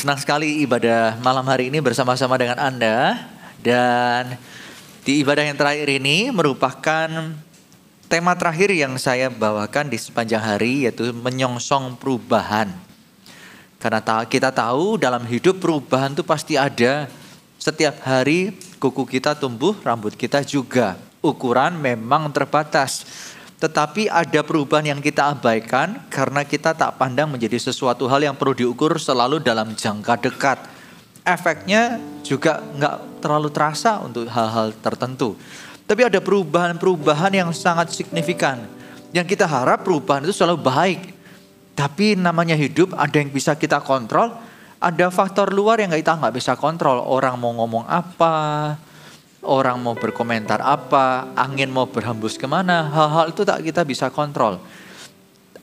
Senang sekali ibadah malam hari ini bersama-sama dengan Anda. Dan di ibadah yang terakhir ini merupakan tema terakhir yang saya bawakan di sepanjang hari, yaitu menyongsong perubahan. Karena kita tahu dalam hidup perubahan itu pasti ada. Setiap hari kuku kita tumbuh, rambut kita juga. Ukuran memang terbatas. Tetapi ada perubahan yang kita abaikan karena kita tak pandang menjadi sesuatu hal yang perlu diukur selalu dalam jangka dekat. Efeknya juga nggak terlalu terasa untuk hal-hal tertentu. Tapi ada perubahan-perubahan yang sangat signifikan. Yang kita harap perubahan itu selalu baik. Tapi namanya hidup, ada yang bisa kita kontrol, ada faktor luar yang kita nggak bisa kontrol. Orang mau ngomong apa, orang mau berkomentar apa, angin mau berhembus kemana, hal-hal itu tak kita bisa kontrol.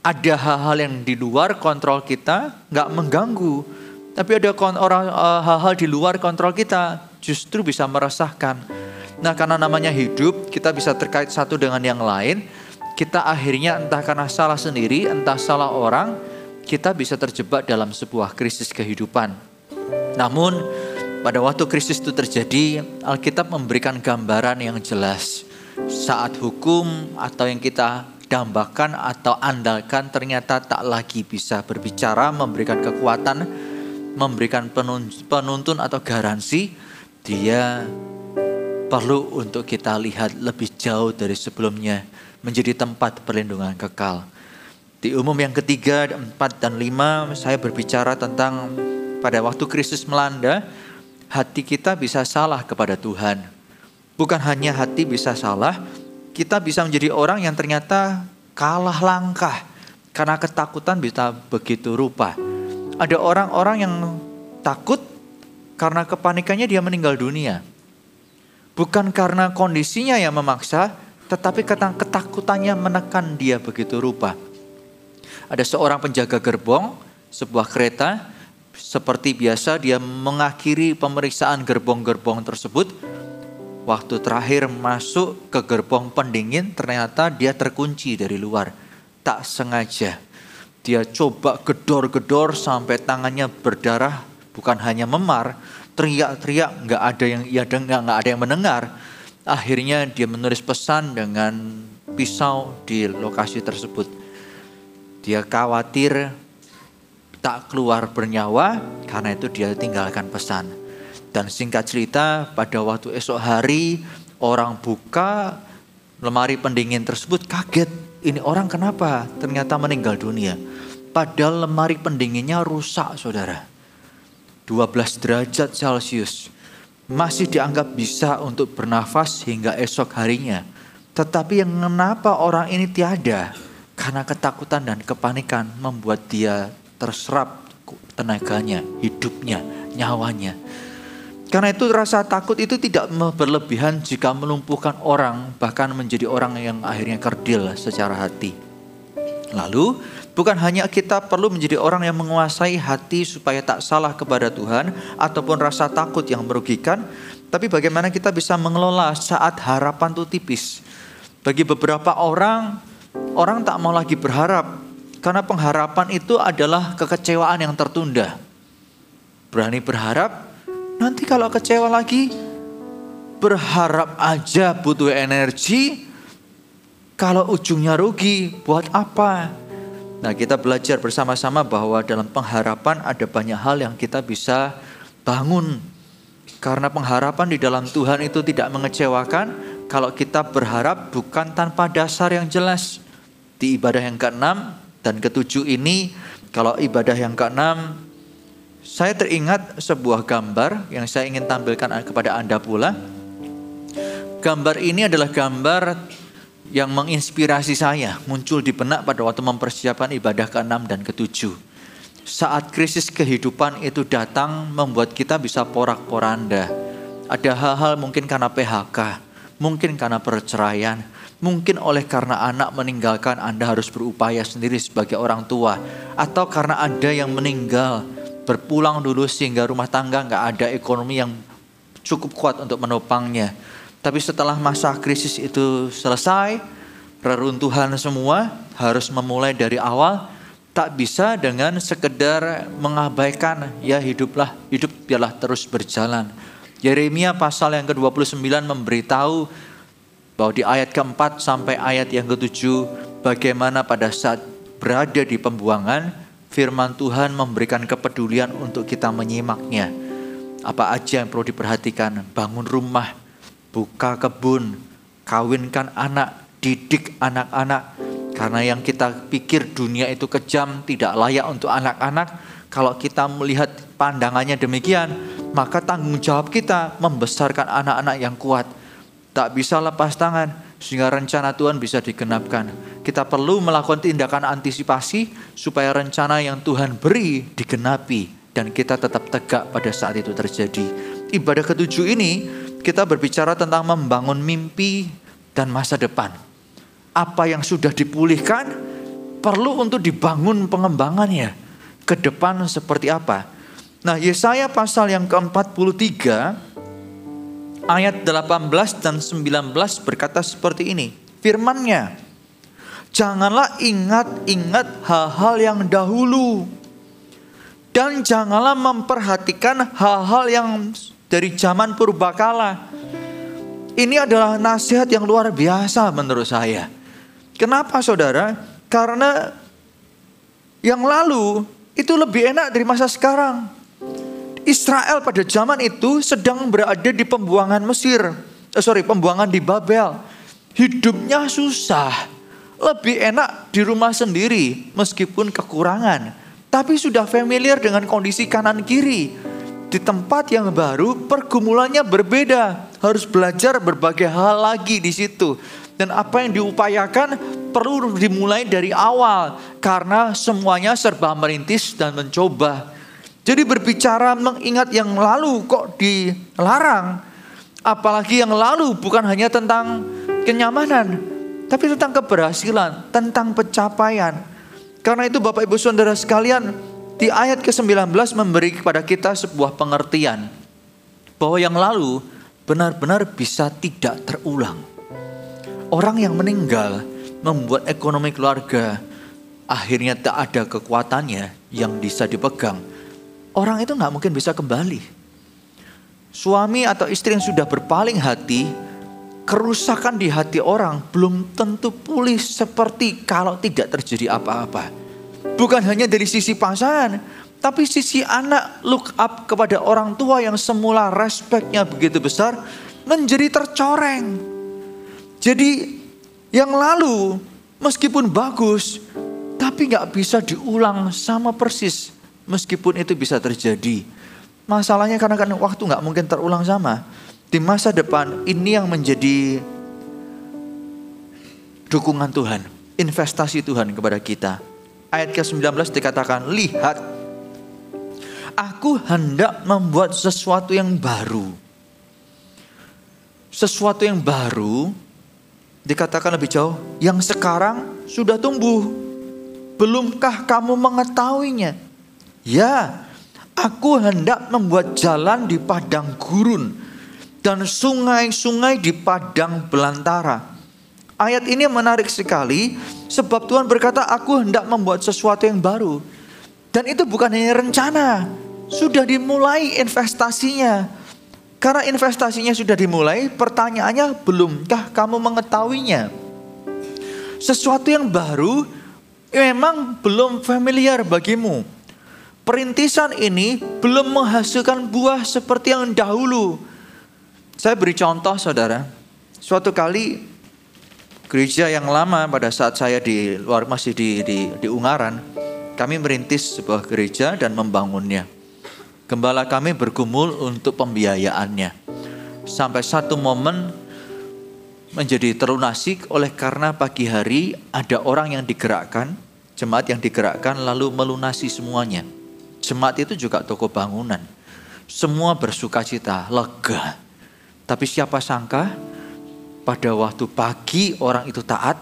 Ada hal-hal yang di luar kontrol kita, nggak mengganggu. Tapi ada hal-hal di luar kontrol kita, justru bisa meresahkan. Nah, karena namanya hidup, kita bisa terkait satu dengan yang lain. Kita akhirnya entah karena salah sendiri, entah salah orang, kita bisa terjebak dalam sebuah krisis kehidupan. Namun, pada waktu krisis itu terjadi, Alkitab memberikan gambaran yang jelas. Saat hukum atau yang kita dambakan atau andalkan ternyata tak lagi bisa berbicara, memberikan kekuatan, memberikan penuntun atau garansi, dia perlu untuk kita lihat lebih jauh dari sebelumnya, menjadi tempat perlindungan kekal. Di umum yang ketiga, 4 dan 5, saya berbicara tentang pada waktu krisis melanda, hati kita bisa salah kepada Tuhan. Bukan hanya hati bisa salah, kita bisa menjadi orang yang ternyata kalah langkah. Karena ketakutan bisa begitu rupa. Ada orang-orang yang takut karena kepanikannya dia meninggal dunia. Bukan karena kondisinya yang memaksa, tetapi karena ketakutannya menekan dia begitu rupa. Ada seorang penjaga gerbong, sebuah kereta. Seperti biasa dia mengakhiri pemeriksaan gerbong-gerbong tersebut. Waktu terakhir masuk ke gerbong pendingin, ternyata dia terkunci dari luar. Tak sengaja. Dia coba gedor-gedor sampai tangannya berdarah. Bukan hanya memar, teriak-teriak, nggak ada yang ia dengar, nggak ada yang mendengar. Akhirnya dia menulis pesan dengan pisau di lokasi tersebut. Dia khawatir tak keluar bernyawa, karena itu dia tinggalkan pesan. Dan singkat cerita, pada waktu esok hari orang buka lemari pendingin tersebut, kaget, ini orang kenapa? Ternyata meninggal dunia. Padahal lemari pendinginnya rusak, saudara. 12 derajat Celcius. Masih dianggap bisa untuk bernafas hingga esok harinya. Tetapi yang kenapa orang ini tiada? Karena ketakutan dan kepanikan membuat dia terserap tenaganya, hidupnya, nyawanya. Karena itu rasa takut itu tidak berlebihan jika melumpuhkan orang, bahkan menjadi orang yang akhirnya kerdil secara hati. Lalu, bukan hanya kita perlu menjadi orang yang menguasai hati supaya tak salah kepada Tuhan, ataupun rasa takut yang merugikan, tapi bagaimana kita bisa mengelola saat harapan itu tipis. Bagi beberapa orang tak mau lagi berharap. Karena pengharapan itu adalah kekecewaan yang tertunda. Berani berharap, nanti kalau kecewa lagi, berharap aja butuh energi. Kalau ujungnya rugi, buat apa? Nah, kita belajar bersama-sama bahwa dalam pengharapan ada banyak hal yang kita bisa bangun. Karena pengharapan di dalam Tuhan itu tidak mengecewakan kalau kita berharap bukan tanpa dasar yang jelas. Di ibadah yang ke-6 dan ke-7 ini, kalau ibadah yang ke-6, saya teringat sebuah gambar yang saya ingin tampilkan kepada Anda pula. Gambar ini adalah gambar yang menginspirasi saya, muncul di benak pada waktu mempersiapkan ibadah ke-6 dan ke-7. Saat krisis kehidupan itu datang, membuat kita bisa porak-poranda. Ada hal-hal mungkin karena PHK, mungkin karena perceraian, mungkin oleh karena anak meninggalkan, Anda harus berupaya sendiri sebagai orang tua. Atau karena ada yang meninggal, berpulang dulu sehingga rumah tangga nggak ada ekonomi yang cukup kuat untuk menopangnya. Tapi setelah masa krisis itu selesai, reruntuhan semua, harus memulai dari awal. Tak bisa dengan sekedar mengabaikan, ya hidup biarlah terus berjalan. Yeremia pasal yang ke-29 memberitahu bahwa di ayat ke-4 sampai ayat yang ke-7, bagaimana pada saat berada di pembuangan, firman Tuhan memberikan kepedulian untuk kita menyimaknya. Apa aja yang perlu diperhatikan? Bangun rumah, buka kebun, kawinkan anak, didik anak-anak. Karena yang kita pikir dunia itu kejam, tidak layak untuk anak-anak. Kalau kita melihat pandangannya demikian, maka tanggung jawab kita membesarkan anak-anak yang kuat. Tak bisa lepas tangan sehingga rencana Tuhan bisa digenapkan. Kita perlu melakukan tindakan antisipasi supaya rencana yang Tuhan beri digenapi dan kita tetap tegak pada saat itu terjadi. Ibadah ke-7 ini kita berbicara tentang membangun mimpi dan masa depan. Apa yang sudah dipulihkan perlu untuk dibangun pengembangannya ke depan seperti apa. Nah, Yesaya pasal yang ke-43 ayat 18 dan 19 berkata seperti ini. Firman-Nya, janganlah ingat-ingat hal-hal yang dahulu, dan janganlah memperhatikan hal-hal yang dari zaman purbakala. Ini adalah nasihat yang luar biasa menurut saya. Kenapa saudara? Karena yang lalu itu lebih enak dari masa sekarang. Israel pada zaman itu sedang berada di pembuangan pembuangan di Babel. Hidupnya susah. Lebih enak di rumah sendiri meskipun kekurangan. Tapi sudah familiar dengan kondisi kanan kiri. Di tempat yang baru pergumulannya berbeda. Harus belajar berbagai hal lagi di situ. Dan apa yang diupayakan perlu dimulai dari awal. Karena semuanya serba merintis dan mencoba. Jadi berbicara mengingat yang lalu kok dilarang. Apalagi yang lalu bukan hanya tentang kenyamanan, tapi tentang keberhasilan, tentang pencapaian. Karena itu Bapak Ibu Saudara sekalian, di ayat ke-19 memberi kepada kita sebuah pengertian. Bahwa yang lalu benar-benar bisa tidak terulang. Orang yang meninggal membuat ekonomi keluarga akhirnya tak ada kekuatannya yang bisa dipegang. Orang itu gak mungkin bisa kembali. Suami atau istri yang sudah berpaling hati, kerusakan di hati orang belum tentu pulih seperti kalau tidak terjadi apa-apa. Bukan hanya dari sisi pasangan, tapi sisi anak look up kepada orang tua yang semula respeknya begitu besar, menjadi tercoreng. Jadi yang lalu meskipun bagus, tapi gak bisa diulang sama persis. Meskipun itu bisa terjadi. Masalahnya karena kan waktu gak mungkin terulang sama. Di masa depan ini yang menjadi dukungan Tuhan, investasi Tuhan kepada kita. Ayat ke-19 dikatakan, lihat, aku hendak membuat sesuatu yang baru. Sesuatu yang baru dikatakan lebih jauh, yang sekarang sudah tumbuh. Belumkah kamu mengetahuinya? Ya, aku hendak membuat jalan di padang gurun dan sungai-sungai di padang belantara. Ayat ini menarik sekali sebab Tuhan berkata aku hendak membuat sesuatu yang baru. Dan itu bukan hanya rencana, sudah dimulai investasinya. Karena investasinya sudah dimulai, pertanyaannya belumkah kamu mengetahuinya? Sesuatu yang baru memang belum familiar bagimu. Perintisan ini belum menghasilkan buah seperti yang dahulu. Saya beri contoh saudara. Suatu kali gereja yang lama pada saat saya masih di Ungaran. Kami merintis sebuah gereja dan membangunnya. Gembala kami bergumul untuk pembiayaannya. Sampai satu momen menjadi terlunasi oleh karena pagi hari ada orang yang digerakkan. Jemaat yang digerakkan lalu melunasi semuanya. Jemaat itu juga toko bangunan. Semua bersukacita, lega. Tapi siapa sangka pada waktu pagi orang itu taat,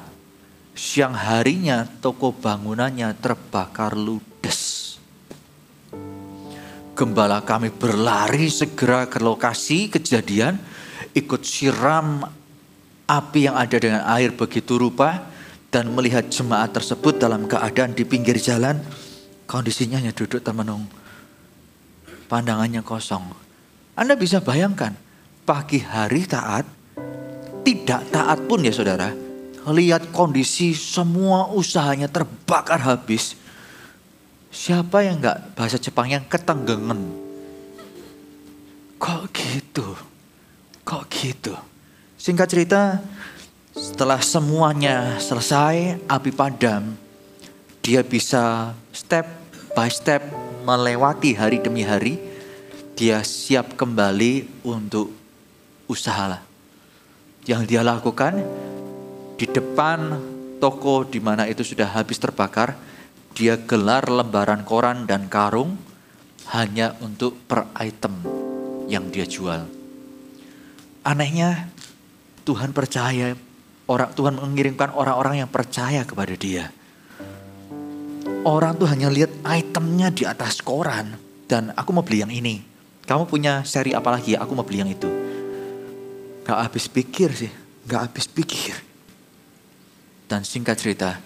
siang harinya toko bangunannya terbakar ludes. Gembala kami berlari segera ke lokasi kejadian, ikut siram api yang ada dengan air begitu rupa. dan melihat jemaat tersebut dalam keadaan di pinggir jalan, kondisinya hanya duduk termenung, pandangannya kosong. Anda bisa bayangkan, pagi hari taat, tidak taat pun ya saudara, lihat kondisi semua usahanya terbakar habis. Siapa yang enggak, bahasa Jepangnya ketenggengen? Kok gitu? Kok gitu? Singkat cerita, setelah semuanya selesai, api padam, dia bisa step by step melewati hari demi hari. Dia siap kembali untuk usaha. Yang dia lakukan di depan toko di mana itu sudah habis terbakar, dia gelar lembaran koran dan karung hanya untuk per item yang dia jual. Anehnya, Tuhan percaya, Tuhan mengirimkan orang-orang yang percaya kepada dia. Orang tuh hanya lihat itemnya di atas koran dan aku mau beli yang ini. Kamu punya seri apa lagi? Aku mau beli yang itu. Gak habis pikir sih, gak habis pikir. Dan singkat cerita,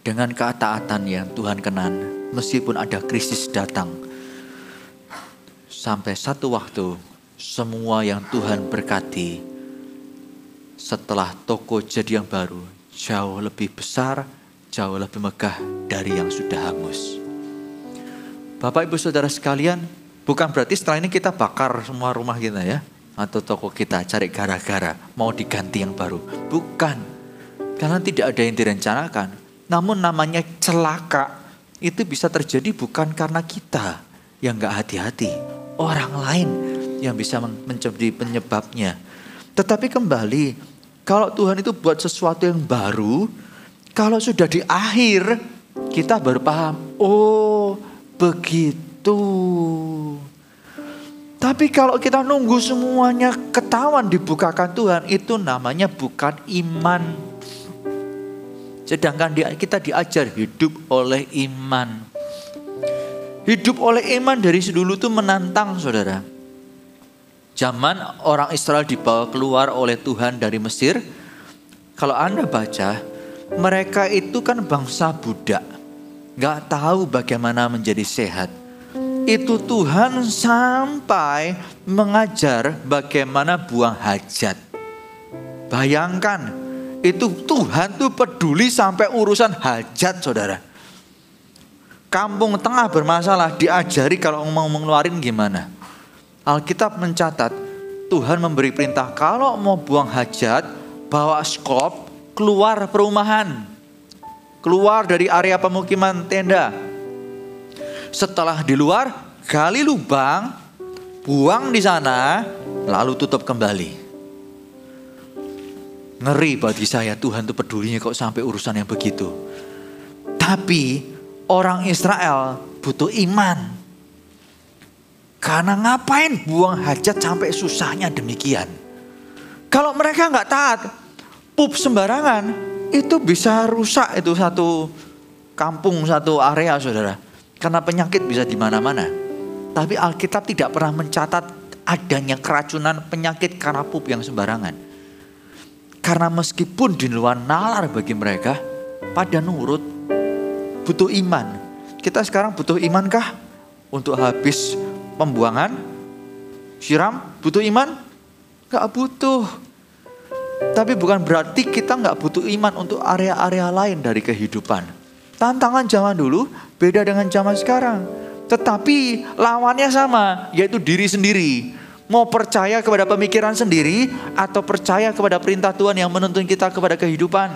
dengan ketaatan yang Tuhan kenan, meskipun ada krisis datang, sampai satu waktu semua yang Tuhan berkati, setelah toko jadi yang baru, jauh lebih besar, jauh lebih megah dari yang sudah hangus. Bapak Ibu Saudara sekalian, bukan berarti setelah ini kita bakar semua rumah kita ya, atau toko kita cari gara-gara mau diganti yang baru. Bukan, karena tidak ada yang direncanakan. Namun namanya celaka itu bisa terjadi bukan karena kita yang gak hati-hati, orang lain yang bisa menjadi penyebabnya. Tetapi kembali, kalau Tuhan itu buat sesuatu yang baru, kalau sudah di akhir, kita baru paham, oh begitu. Tapi kalau kita nunggu semuanya ketahuan dibukakan Tuhan, itu namanya bukan iman. Sedangkan kita diajar hidup oleh iman. Hidup oleh iman dari dulu itu menantang saudara. Zaman orang Israel dibawa keluar oleh Tuhan dari Mesir, kalau Anda baca, mereka itu kan bangsa budak, gak tahu bagaimana menjadi sehat. Itu Tuhan sampai mengajar bagaimana buang hajat. Bayangkan, itu Tuhan tuh peduli sampai urusan hajat saudara. Kampung tengah bermasalah, diajari kalau mau mengeluarin gimana. Alkitab mencatat, Tuhan memberi perintah kalau mau buang hajat, bawa skop, keluar perumahan. Keluar dari area pemukiman tenda. Setelah di luar, gali lubang, buang di sana, lalu tutup kembali. Ngeri bagi saya, Tuhan itu pedulinya kok sampai urusan yang begitu. Tapi orang Israel butuh iman. Karena ngapain buang hajat sampai susahnya demikian. Kalau mereka nggak taat, pup sembarangan, itu bisa rusak itu satu kampung, satu area saudara. Karena penyakit bisa di mana-mana. Tapi Alkitab tidak pernah mencatat adanya keracunan penyakit karena pup yang sembarangan. Karena meskipun di luar nalar bagi mereka, pada nurut, butuh iman. Kita sekarang butuh imankah untuk habis pembuangan, siram, butuh iman? Gak butuh. Tapi bukan berarti kita gak butuh iman untuk area-area lain dari kehidupan. Tantangan zaman dulu beda dengan zaman sekarang. Tetapi lawannya sama, yaitu diri sendiri. Mau percaya kepada pemikiran sendiri atau percaya kepada perintah Tuhan yang menuntun kita kepada kehidupan.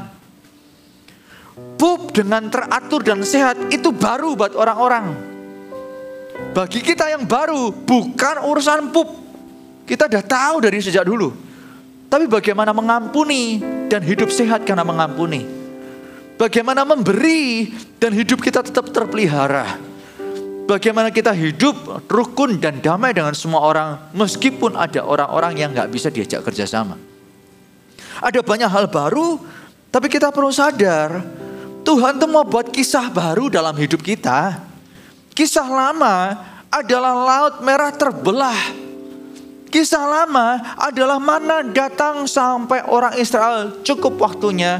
Pup dengan teratur dan sehat itu baru buat orang-orang. Bagi kita yang baru, bukan urusan pup. Kita udah tahu dari sejak dulu. Tapi bagaimana mengampuni dan hidup sehat karena mengampuni. Bagaimana memberi dan hidup kita tetap terpelihara. Bagaimana kita hidup rukun dan damai dengan semua orang. Meskipun ada orang-orang yang gak bisa diajak kerjasama. Ada banyak hal baru, tapi kita perlu sadar. Tuhan tuh mau buat kisah baru dalam hidup kita. Kisah lama adalah laut merah terbelah. Kisah lama adalah mana datang sampai orang Israel cukup waktunya,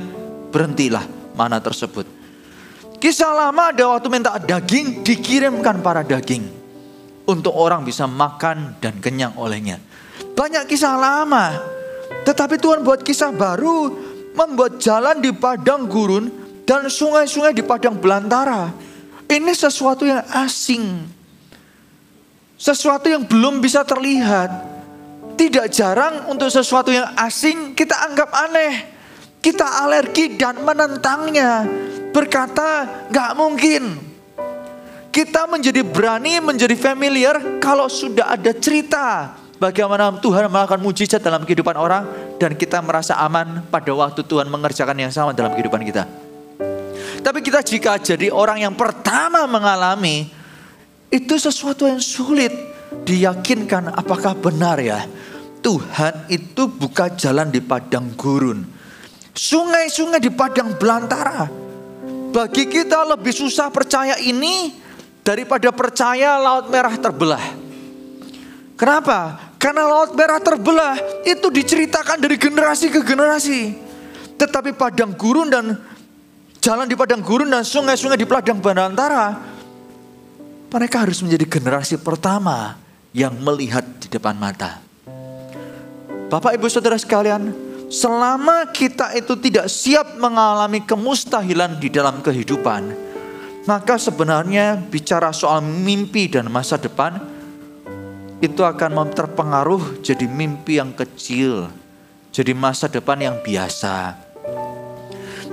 berhentilah, mana tersebut. Kisah Lama ada waktu minta daging, dikirimkan para daging untuk orang bisa makan dan kenyang olehnya. Banyak kisah lama, tetapi Tuhan buat kisah baru, membuat jalan di padang gurun dan sungai-sungai di padang belantara. Ini sesuatu yang asing, sesuatu yang belum bisa terlihat. Tidak jarang untuk sesuatu yang asing kita anggap aneh, kita alergi dan menentangnya, berkata gak mungkin. Kita menjadi berani, menjadi familiar kalau sudah ada cerita bagaimana Tuhan melakukan mujizat dalam kehidupan orang, dan kita merasa aman pada waktu Tuhan mengerjakan yang sama dalam kehidupan kita. Tapi kita jika jadi orang yang pertama mengalami, itu sesuatu yang sulit diyakinkan apakah benar ya. Tuhan itu buka jalan di padang gurun, sungai-sungai di padang belantara. Bagi kita lebih susah percaya ini daripada percaya Laut Merah terbelah. Kenapa? Karena Laut Merah terbelah itu diceritakan dari generasi ke generasi. Tetapi padang gurun dan jalan di padang gurun dan sungai-sungai di padang belantara, mereka harus menjadi generasi pertama yang melihat di depan mata. Bapak Ibu Saudara sekalian, selama kita itu tidak siap mengalami kemustahilan di dalam kehidupan, maka sebenarnya bicara soal mimpi dan masa depan itu akan terpengaruh jadi mimpi yang kecil, jadi masa depan yang biasa.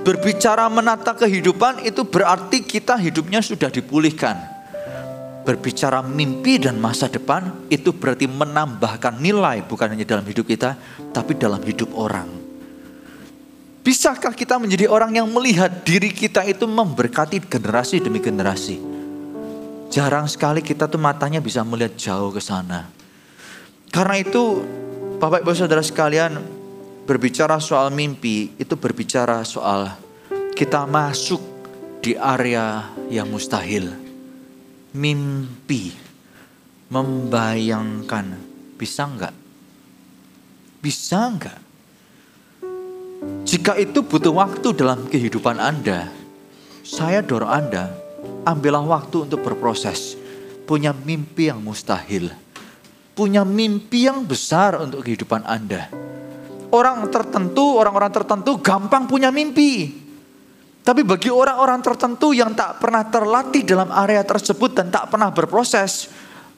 Berbicara menata kehidupan itu berarti kita hidupnya sudah dipulihkan. Berbicara mimpi dan masa depan itu berarti menambahkan nilai bukan hanya dalam hidup kita, tapi dalam hidup orang. Bisakah kita menjadi orang yang melihat diri kita itu memberkati generasi demi generasi? Jarang sekali kita tuh matanya bisa melihat jauh ke sana. Karena itu Bapak Ibu Saudara sekalian, berbicara soal mimpi itu berbicara soal kita masuk di area yang mustahil. Mimpi, membayangkan, bisa enggak? Bisa enggak? Jika itu butuh waktu dalam kehidupan Anda, saya dorong Anda, ambillah waktu untuk berproses. Punya mimpi yang mustahil, punya mimpi yang besar untuk kehidupan Anda. Orang-orang tertentu gampang punya mimpi. Tapi bagi orang-orang tertentu yang tak pernah terlatih dalam area tersebut dan tak pernah berproses,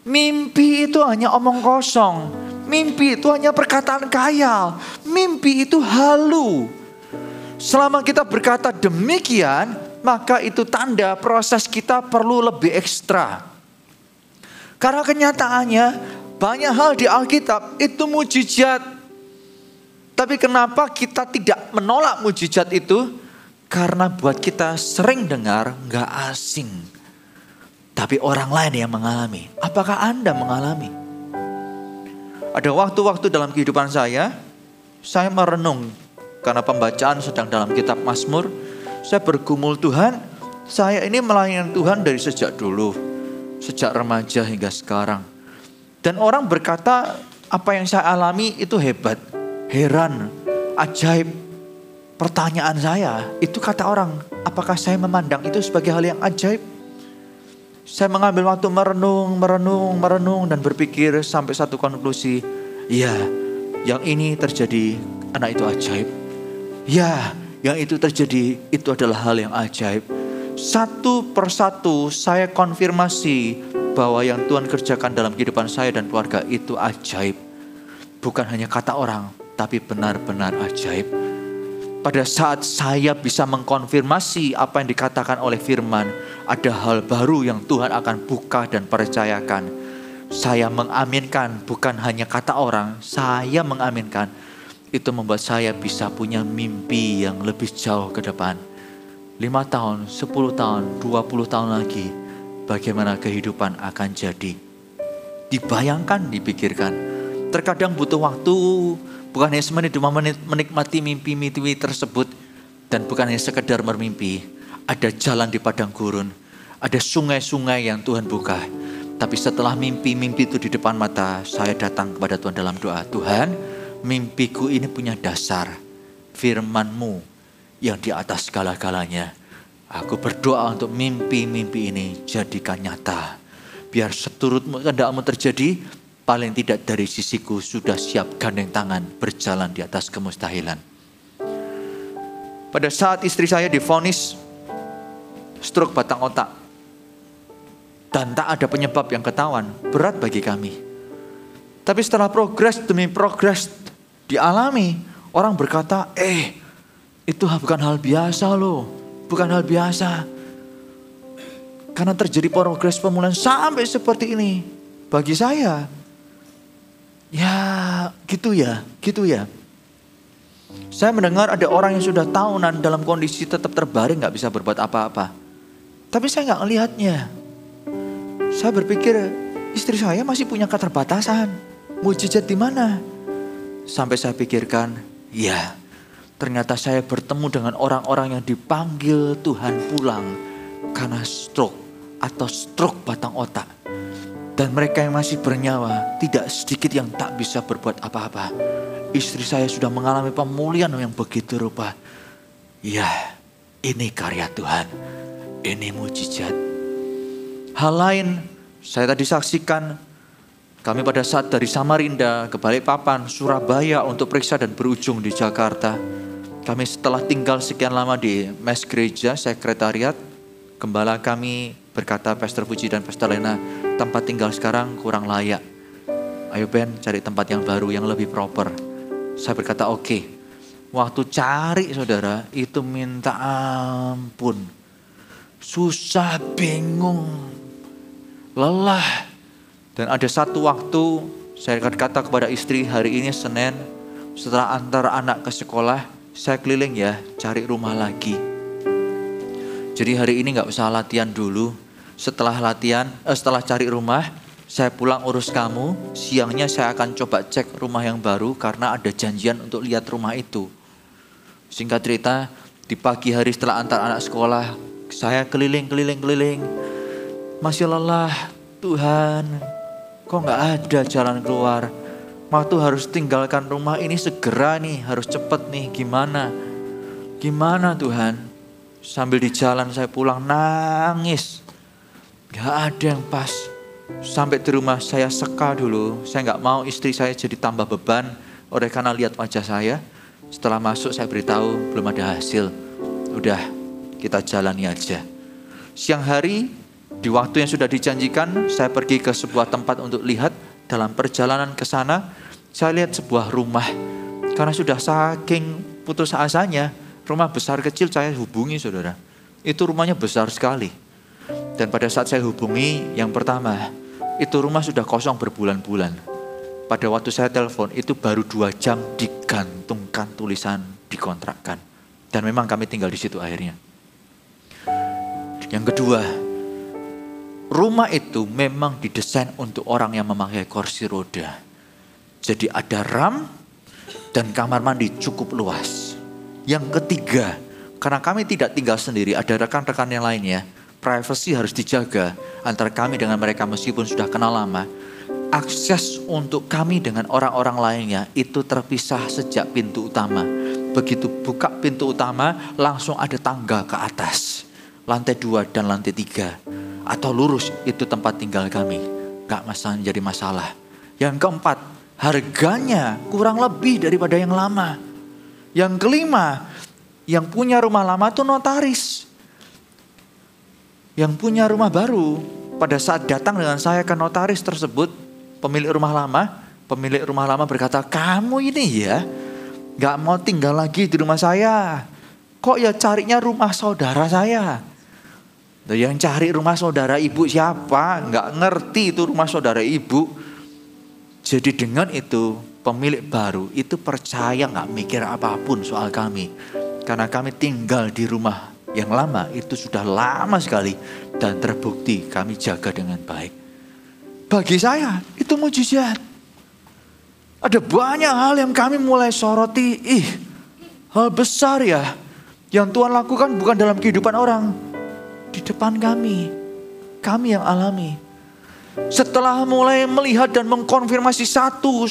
mimpi itu hanya omong kosong. Mimpi itu hanya perkataan khayal. Mimpi itu halu. Selama kita berkata demikian, maka itu tanda proses kita perlu lebih ekstra. Karena kenyataannya banyak hal di Alkitab itu mujizat. Tapi kenapa kita tidak menolak mujizat itu? Karena buat kita sering dengar gak asing. Tapi orang lain yang mengalami. Apakah Anda mengalami? Ada waktu-waktu dalam kehidupan saya merenung. Karena pembacaan sedang dalam kitab Mazmur. Saya bergumul, Tuhan, saya ini melayani Tuhan dari sejak dulu. Sejak remaja hingga sekarang. Dan orang berkata apa yang saya alami itu hebat. Heran, ajaib. Pertanyaan saya, itu kata orang, apakah saya memandang itu sebagai hal yang ajaib? Saya mengambil waktu merenung dan berpikir sampai satu konklusi. Ya, yang ini terjadi, anak itu ajaib. Ya, yang itu terjadi, itu adalah hal yang ajaib. Satu persatu saya konfirmasi bahwa yang Tuhan kerjakan dalam kehidupan saya dan keluarga itu ajaib. Bukan hanya kata orang, tapi benar-benar ajaib. Pada saat saya bisa mengkonfirmasi apa yang dikatakan oleh firman, ada hal baru yang Tuhan akan buka dan percayakan. Saya mengaminkan, bukan hanya kata orang, saya mengaminkan. Itu membuat saya bisa punya mimpi yang lebih jauh ke depan. 5 tahun, 10 tahun, 20 tahun lagi, bagaimana kehidupan akan jadi. Dibayangkan, dipikirkan. Terkadang butuh waktu, bukan hanya semenit 2 menit menikmati mimpi-mimpi tersebut. Dan bukan hanya sekedar bermimpi. Ada jalan di padang gurun. Ada sungai-sungai yang Tuhan buka. Tapi setelah mimpi-mimpi itu di depan mata, saya datang kepada Tuhan dalam doa. Tuhan, mimpiku ini punya dasar. Firman-Mu yang di atas segala-galanya. Aku berdoa untuk mimpi-mimpi ini jadikan nyata. Biar seturut kehendakmu terjadi, paling tidak dari sisiku sudah siap gandeng tangan berjalan di atas kemustahilan. Pada saat istri saya divonis stroke batang otak, dan tak ada penyebab yang ketahuan, berat bagi kami. Tapi setelah progres demi progres dialami, orang berkata, itu bukan hal biasa loh, bukan hal biasa. Karena terjadi progres pemulihan sampai seperti ini. Bagi saya, ya gitu ya. Saya mendengar ada orang yang sudah tahunan dalam kondisi tetap terbaring, gak bisa berbuat apa-apa. Tapi saya gak melihatnya. Saya berpikir istri saya masih punya keterbatasan. Mujizat di mana? Sampai saya pikirkan, ya ternyata saya bertemu dengan orang-orang yang dipanggil Tuhan pulang karena stroke atau stroke batang otak. Dan mereka yang masih bernyawa, tidak sedikit yang tak bisa berbuat apa-apa. Istri saya sudah mengalami pemulihan yang begitu rupa. Ya, ini karya Tuhan. Ini mujizat. Hal lain, saya tadi saksikan, kami pada saat dari Samarinda ke Balikpapan, Surabaya untuk periksa dan berujung di Jakarta. Kami setelah tinggal sekian lama di mes gereja, sekretariat, gembala kami berkata, Pastor Puji dan Pastor Lena, tempat tinggal sekarang kurang layak. Ayo Ben, cari tempat yang baru, yang lebih proper. Saya berkata oke. Waktu cari saudara, itu minta ampun. Susah, bingung, lelah. Dan ada satu waktu, saya kata kepada istri, hari ini Senin, setelah antar anak ke sekolah, saya keliling ya, cari rumah lagi. Jadi hari ini gak usah latihan dulu. Setelah cari rumah, saya pulang urus kamu. Siangnya saya akan coba cek rumah yang baru karena ada janjian untuk lihat rumah itu. Singkat cerita, di pagi hari setelah antar anak sekolah, saya keliling. Masih lelah, Tuhan, kok gak ada jalan keluar? Waktu harus tinggalkan rumah ini segera nih, harus cepet nih, gimana Tuhan? Sambil di jalan saya pulang nangis, gak ada yang pas. Sampai di rumah saya seka dulu, saya gak mau istri saya jadi tambah beban oleh karena lihat wajah saya. Setelah masuk saya beritahu belum ada hasil, udah kita jalani aja. Siang hari di waktu yang sudah dijanjikan, saya pergi ke sebuah tempat untuk lihat. Dalam perjalanan ke sana, saya lihat sebuah rumah. Karena sudah saking putus asanya, rumah besar kecil saya hubungi saudara. Itu rumahnya besar sekali. Dan pada saat saya hubungi, yang pertama, itu rumah sudah kosong berbulan-bulan. Pada waktu saya telepon, itu baru 2 jam digantungkan tulisan dikontrakkan. Dan memang kami tinggal di situ akhirnya. Yang kedua, rumah itu memang didesain untuk orang yang memakai kursi roda. Jadi ada ram dan kamar mandi cukup luas. Yang ketiga, karena kami tidak tinggal sendiri, ada rekan-rekan yang lainnya. Privasi harus dijaga antara kami dengan mereka meskipun sudah kenal lama. Akses untuk kami dengan orang-orang lainnya itu terpisah sejak pintu utama. Begitu buka pintu utama, langsung ada tangga ke atas. Lantai 2 dan lantai 3. Atau lurus, itu tempat tinggal kami. Gak jadi masalah. Yang keempat, harganya kurang lebih daripada yang lama. Yang kelima, yang punya rumah lama itu notaris. Yang punya rumah baru, pada saat datang dengan saya ke notaris tersebut, pemilik rumah lama berkata, kamu ini ya gak mau tinggal lagi di rumah saya. Kok ya carinya rumah saudara saya? Yang cari rumah saudara ibu siapa? Gak ngerti itu rumah saudara ibu. Jadi dengan itu pemilik baru itu percaya gak mikir apapun soal kami. Karena kami tinggal di rumah yang lama itu sudah lama sekali. Dan terbukti kami jaga dengan baik. Bagi saya itu mujizat. Ada banyak hal yang kami mulai soroti. Hal besar ya. Yang Tuhan lakukan bukan dalam kehidupan orang. Di depan kami. Kami yang alami. Setelah mulai melihat dan mengkonfirmasi satu.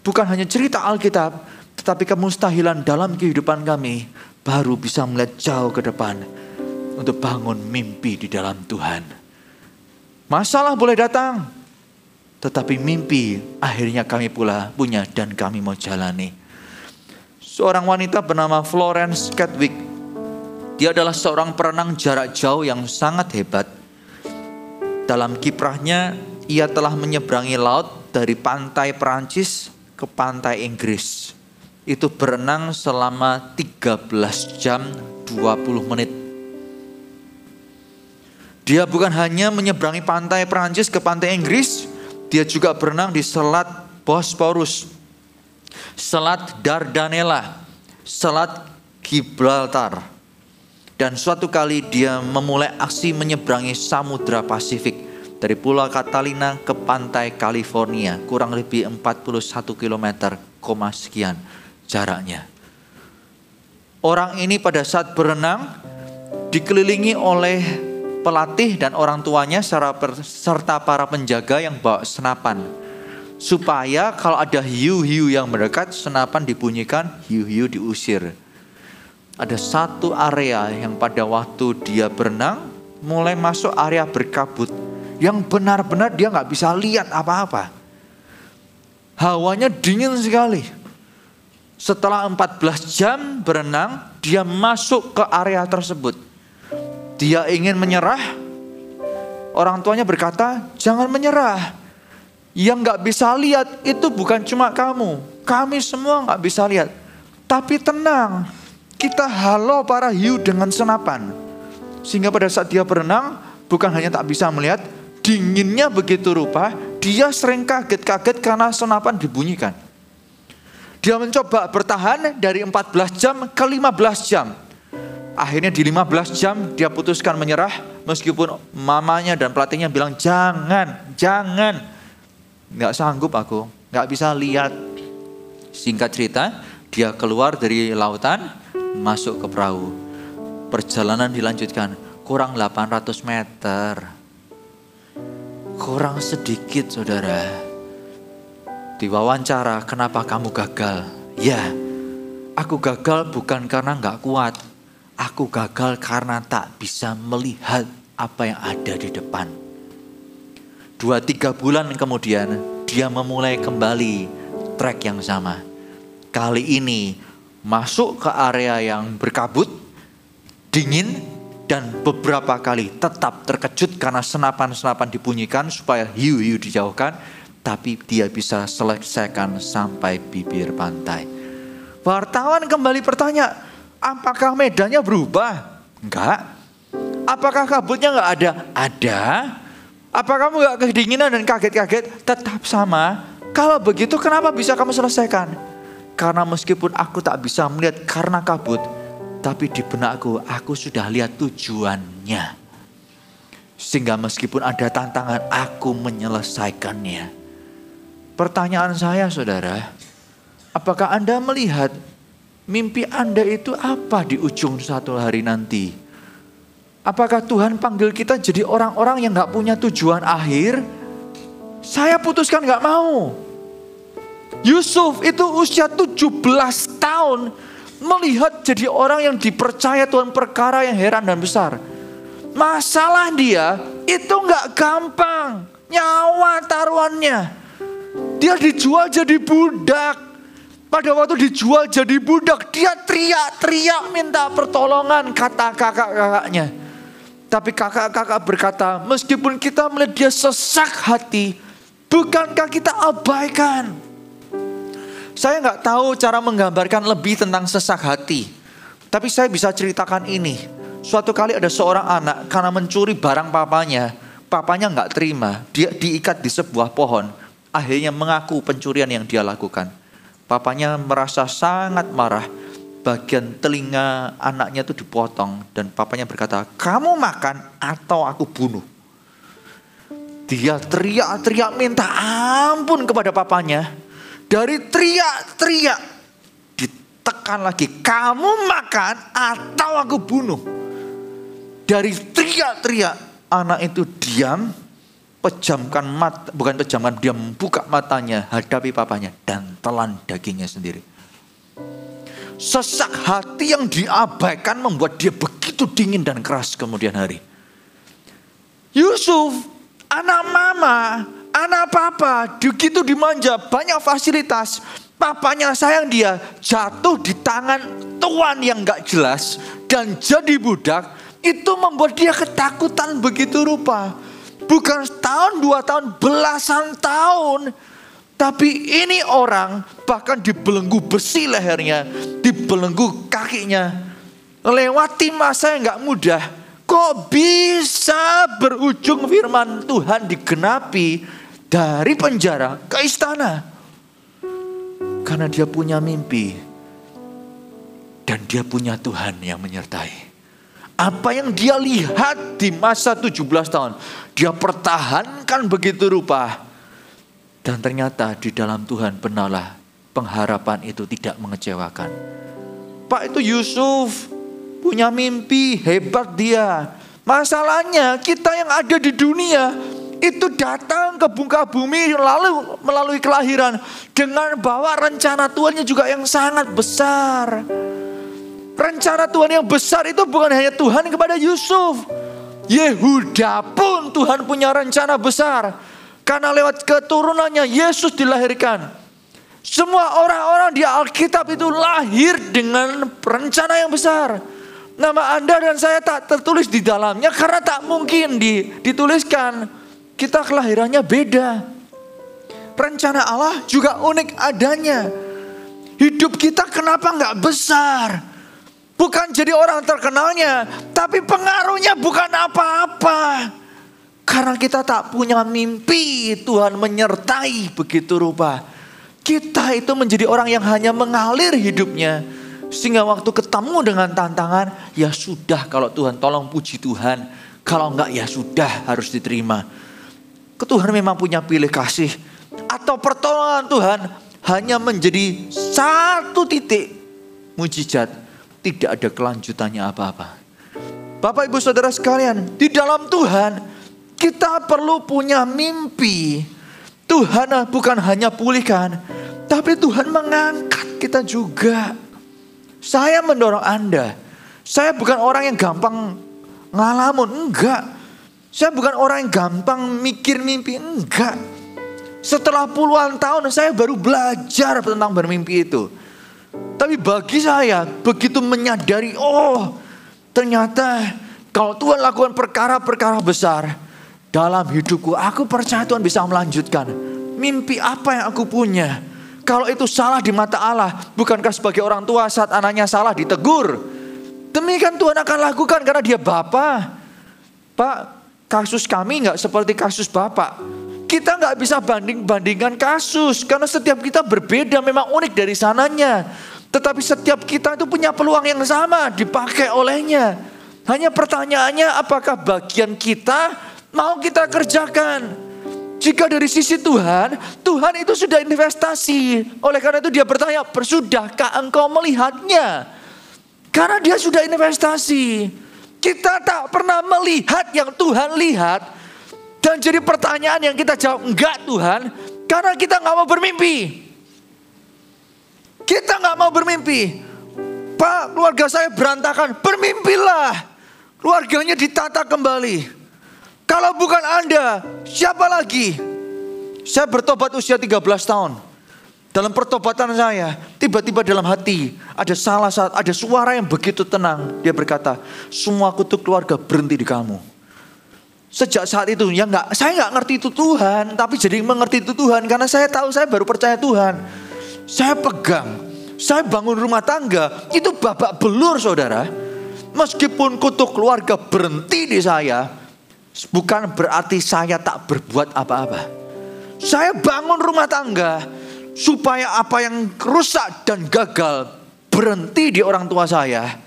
Bukan hanya cerita Alkitab. Tetapi kemustahilan dalam kehidupan kami baru bisa melihat jauh ke depan untuk bangun mimpi di dalam Tuhan. Masalah boleh datang, tetapi mimpi akhirnya kami pula punya dan kami mau jalani. Seorang wanita bernama Florence Chadwick. Dia adalah seorang perenang jarak jauh yang sangat hebat. Dalam kiprahnya, ia telah menyeberangi laut dari pantai Perancis ke pantai Inggris. Itu berenang selama 13 jam 20 menit. Dia bukan hanya menyeberangi pantai Perancis ke pantai Inggris, dia juga berenang di Selat Bosporus, Selat Dardanella, Selat Gibraltar. Dan suatu kali dia memulai aksi menyeberangi Samudra Pasifik dari Pulau Catalina ke pantai California, kurang lebih 41 km, sekian jaraknya. Orang ini pada saat berenang dikelilingi oleh pelatih dan orang tuanya serta para penjaga yang bawa senapan. Supaya kalau ada hiu-hiu yang mendekat, senapan dibunyikan, hiu-hiu diusir. Ada satu area yang pada waktu dia berenang mulai masuk area berkabut yang benar-benar dia nggak bisa lihat apa-apa. Hawanya dingin sekali. Setelah 14 jam berenang, dia masuk ke area tersebut. Dia ingin menyerah. Orang tuanya berkata, jangan menyerah. Yang nggak bisa lihat itu bukan cuma kamu. Kami semua nggak bisa lihat. Tapi tenang, kita halau para hiu dengan senapan. Sehingga pada saat dia berenang, bukan hanya tak bisa melihat, dinginnya begitu rupa, dia sering kaget-kaget karena senapan dibunyikan. Dia mencoba bertahan dari 14 jam ke 15 jam. Akhirnya di 15 jam dia putuskan menyerah, meskipun mamanya dan pelatihnya bilang jangan. Nggak sanggup aku, nggak bisa lihat. Singkat cerita, dia keluar dari lautan, masuk ke perahu. Perjalanan dilanjutkan, kurang 800 meter. Kurang sedikit saudara. Diwawancara, kenapa kamu gagal? Ya, aku gagal bukan karena gak kuat. Aku gagal karena tak bisa melihat apa yang ada di depan. 2-3 bulan kemudian, dia memulai kembali trek yang sama. Kali ini masuk ke area yang berkabut, dingin, dan beberapa kali tetap terkejut karena senapan-senapan dibunyikan supaya hiu-hiu dijauhkan. Tapi dia bisa selesaikan sampai bibir pantai. Wartawan kembali bertanya, apakah medannya berubah? Enggak. Apakah kabutnya enggak ada? Ada. Apa kamu enggak kedinginan dan kaget-kaget? Tetap sama. Kalau begitu kenapa bisa kamu selesaikan? Karena meskipun aku tak bisa melihat karena kabut, tapi di benakku aku sudah lihat tujuannya. Sehingga meskipun ada tantangan, aku menyelesaikannya. Pertanyaan saya saudara, apakah Anda melihat mimpi Anda itu apa di ujung satu hari nanti? Apakah Tuhan panggil kita jadi orang-orang yang gak punya tujuan akhir? Saya putuskan gak mau. Yusuf itu usia 17 tahun melihat jadi orang yang dipercaya Tuhan perkara yang heran dan besar. Masalah dia itu gak gampang, nyawa taruhannya. Dia dijual jadi budak. Pada waktu dijual jadi budak, dia teriak-teriak minta pertolongan, kata kakak-kakaknya. Tapi kakak-kakak berkata, meskipun kita melihat dia sesak hati, bukankah kita abaikan? Saya nggak tahu cara menggambarkan lebih tentang sesak hati. Tapi saya bisa ceritakan ini. Suatu kali ada seorang anak karena mencuri barang papanya nggak terima. Dia diikat di sebuah pohon. Akhirnya mengaku pencurian yang dia lakukan. Papanya merasa sangat marah. Bagian telinga anaknya itu dipotong. Dan papanya berkata, kamu makan atau aku bunuh. Dia teriak-teriak minta ampun kepada papanya. Dari teriak-teriak ditekan lagi, kamu makan atau aku bunuh. Dari teriak-teriak anak itu diam. Pejamkan mata, bukan pejamkan, dia membuka matanya, hadapi papanya dan telan dagingnya sendiri. Sesak hati yang diabaikan membuat dia begitu dingin dan keras kemudian hari. Yusuf, anak mama, anak papa, begitu dimanja, banyak fasilitas. Papanya sayang dia, jatuh di tangan tuan yang gak jelas dan jadi budak. Itu membuat dia ketakutan begitu rupa. Bukan setahun, 2 tahun, belasan tahun. Tapi ini orang bahkan dibelenggu besi lehernya, dibelenggu kakinya. Lewati masa yang gak mudah. Kok bisa berujung firman Tuhan digenapi dari penjara ke istana? Karena dia punya mimpi. Dan dia punya Tuhan yang menyertai. Apa yang dia lihat di masa 17 tahun. Dia pertahankan begitu rupa. Dan ternyata di dalam Tuhan benarlah pengharapan itu tidak mengecewakan. Pak, itu Yusuf punya mimpi, hebat dia. Masalahnya kita yang ada di dunia itu datang ke muka bumi lalu melalui kelahiran dengan bawa rencana Tuhannya juga yang sangat besar. Rencana Tuhan yang besar itu bukan hanya Tuhan kepada Yusuf. Yehuda pun Tuhan punya rencana besar. Karena lewat keturunannya Yesus dilahirkan. Semua orang-orang di Alkitab itu lahir dengan rencana yang besar. Nama Anda dan saya tak tertulis di dalamnya karena tak mungkin dituliskan. Kita kelahirannya beda. Rencana Allah juga unik adanya. Hidup kita kenapa gak besar? Bukan jadi orang terkenalnya, tapi pengaruhnya bukan apa-apa. Karena kita tak punya mimpi, Tuhan menyertai begitu rupa. Kita itu menjadi orang yang hanya mengalir hidupnya. Sehingga waktu ketemu dengan tantangan, ya sudah kalau Tuhan tolong puji Tuhan. Kalau enggak ya sudah harus diterima. Tuhan memang punya pilih kasih. Atau pertolongan Tuhan hanya menjadi satu titik mujizat. Tidak ada kelanjutannya apa-apa. Bapak ibu saudara sekalian, di dalam Tuhan kita perlu punya mimpi. Tuhan bukan hanya pulihkan, tapi Tuhan mengangkat kita juga. Saya mendorong Anda. Saya bukan orang yang gampang ngalamun, enggak. Saya bukan orang yang gampang mikir mimpi, enggak. Setelah puluhan tahun saya baru belajar tentang bermimpi itu. Tapi bagi saya begitu menyadari, oh ternyata kalau Tuhan lakukan perkara-perkara besar dalam hidupku, aku percaya Tuhan bisa melanjutkan. Mimpi apa yang aku punya? Kalau itu salah di mata Allah, bukankah sebagai orang tua saat anaknya salah ditegur? Demikian Tuhan akan lakukan karena dia Bapa. Pak, kasus kami gak seperti kasus Bapak. Kita gak bisa banding-bandingkan kasus. Karena setiap kita berbeda, memang unik dari sananya. Tetapi setiap kita itu punya peluang yang sama dipakai olehnya. Hanya pertanyaannya apakah bagian kita mau kita kerjakan. Jika dari sisi Tuhan, Tuhan itu sudah investasi. Oleh karena itu dia bertanya, sudahkah engkau melihatnya? Karena dia sudah investasi. Kita tak pernah melihat yang Tuhan lihat. Dan jadi pertanyaan yang kita jawab, enggak Tuhan. Karena kita gak mau bermimpi. Kita gak mau bermimpi. Pak, keluarga saya berantakan. Bermimpilah. Keluarganya ditata kembali. Kalau bukan Anda, siapa lagi? Saya bertobat usia 13 tahun. Dalam pertobatan saya, tiba-tiba dalam hati ada suara yang begitu tenang. Dia berkata, semua kutuk keluarga berhenti di kamu. Sejak saat itu, saya nggak ngerti itu Tuhan, tapi jadi mengerti itu Tuhan karena saya tahu saya baru percaya Tuhan. Saya pegang, saya bangun rumah tangga, itu babak belur saudara. Meskipun kutuk keluarga berhenti di saya, bukan berarti saya tak berbuat apa-apa. Saya bangun rumah tangga supaya apa yang rusak dan gagal berhenti di orang tua saya.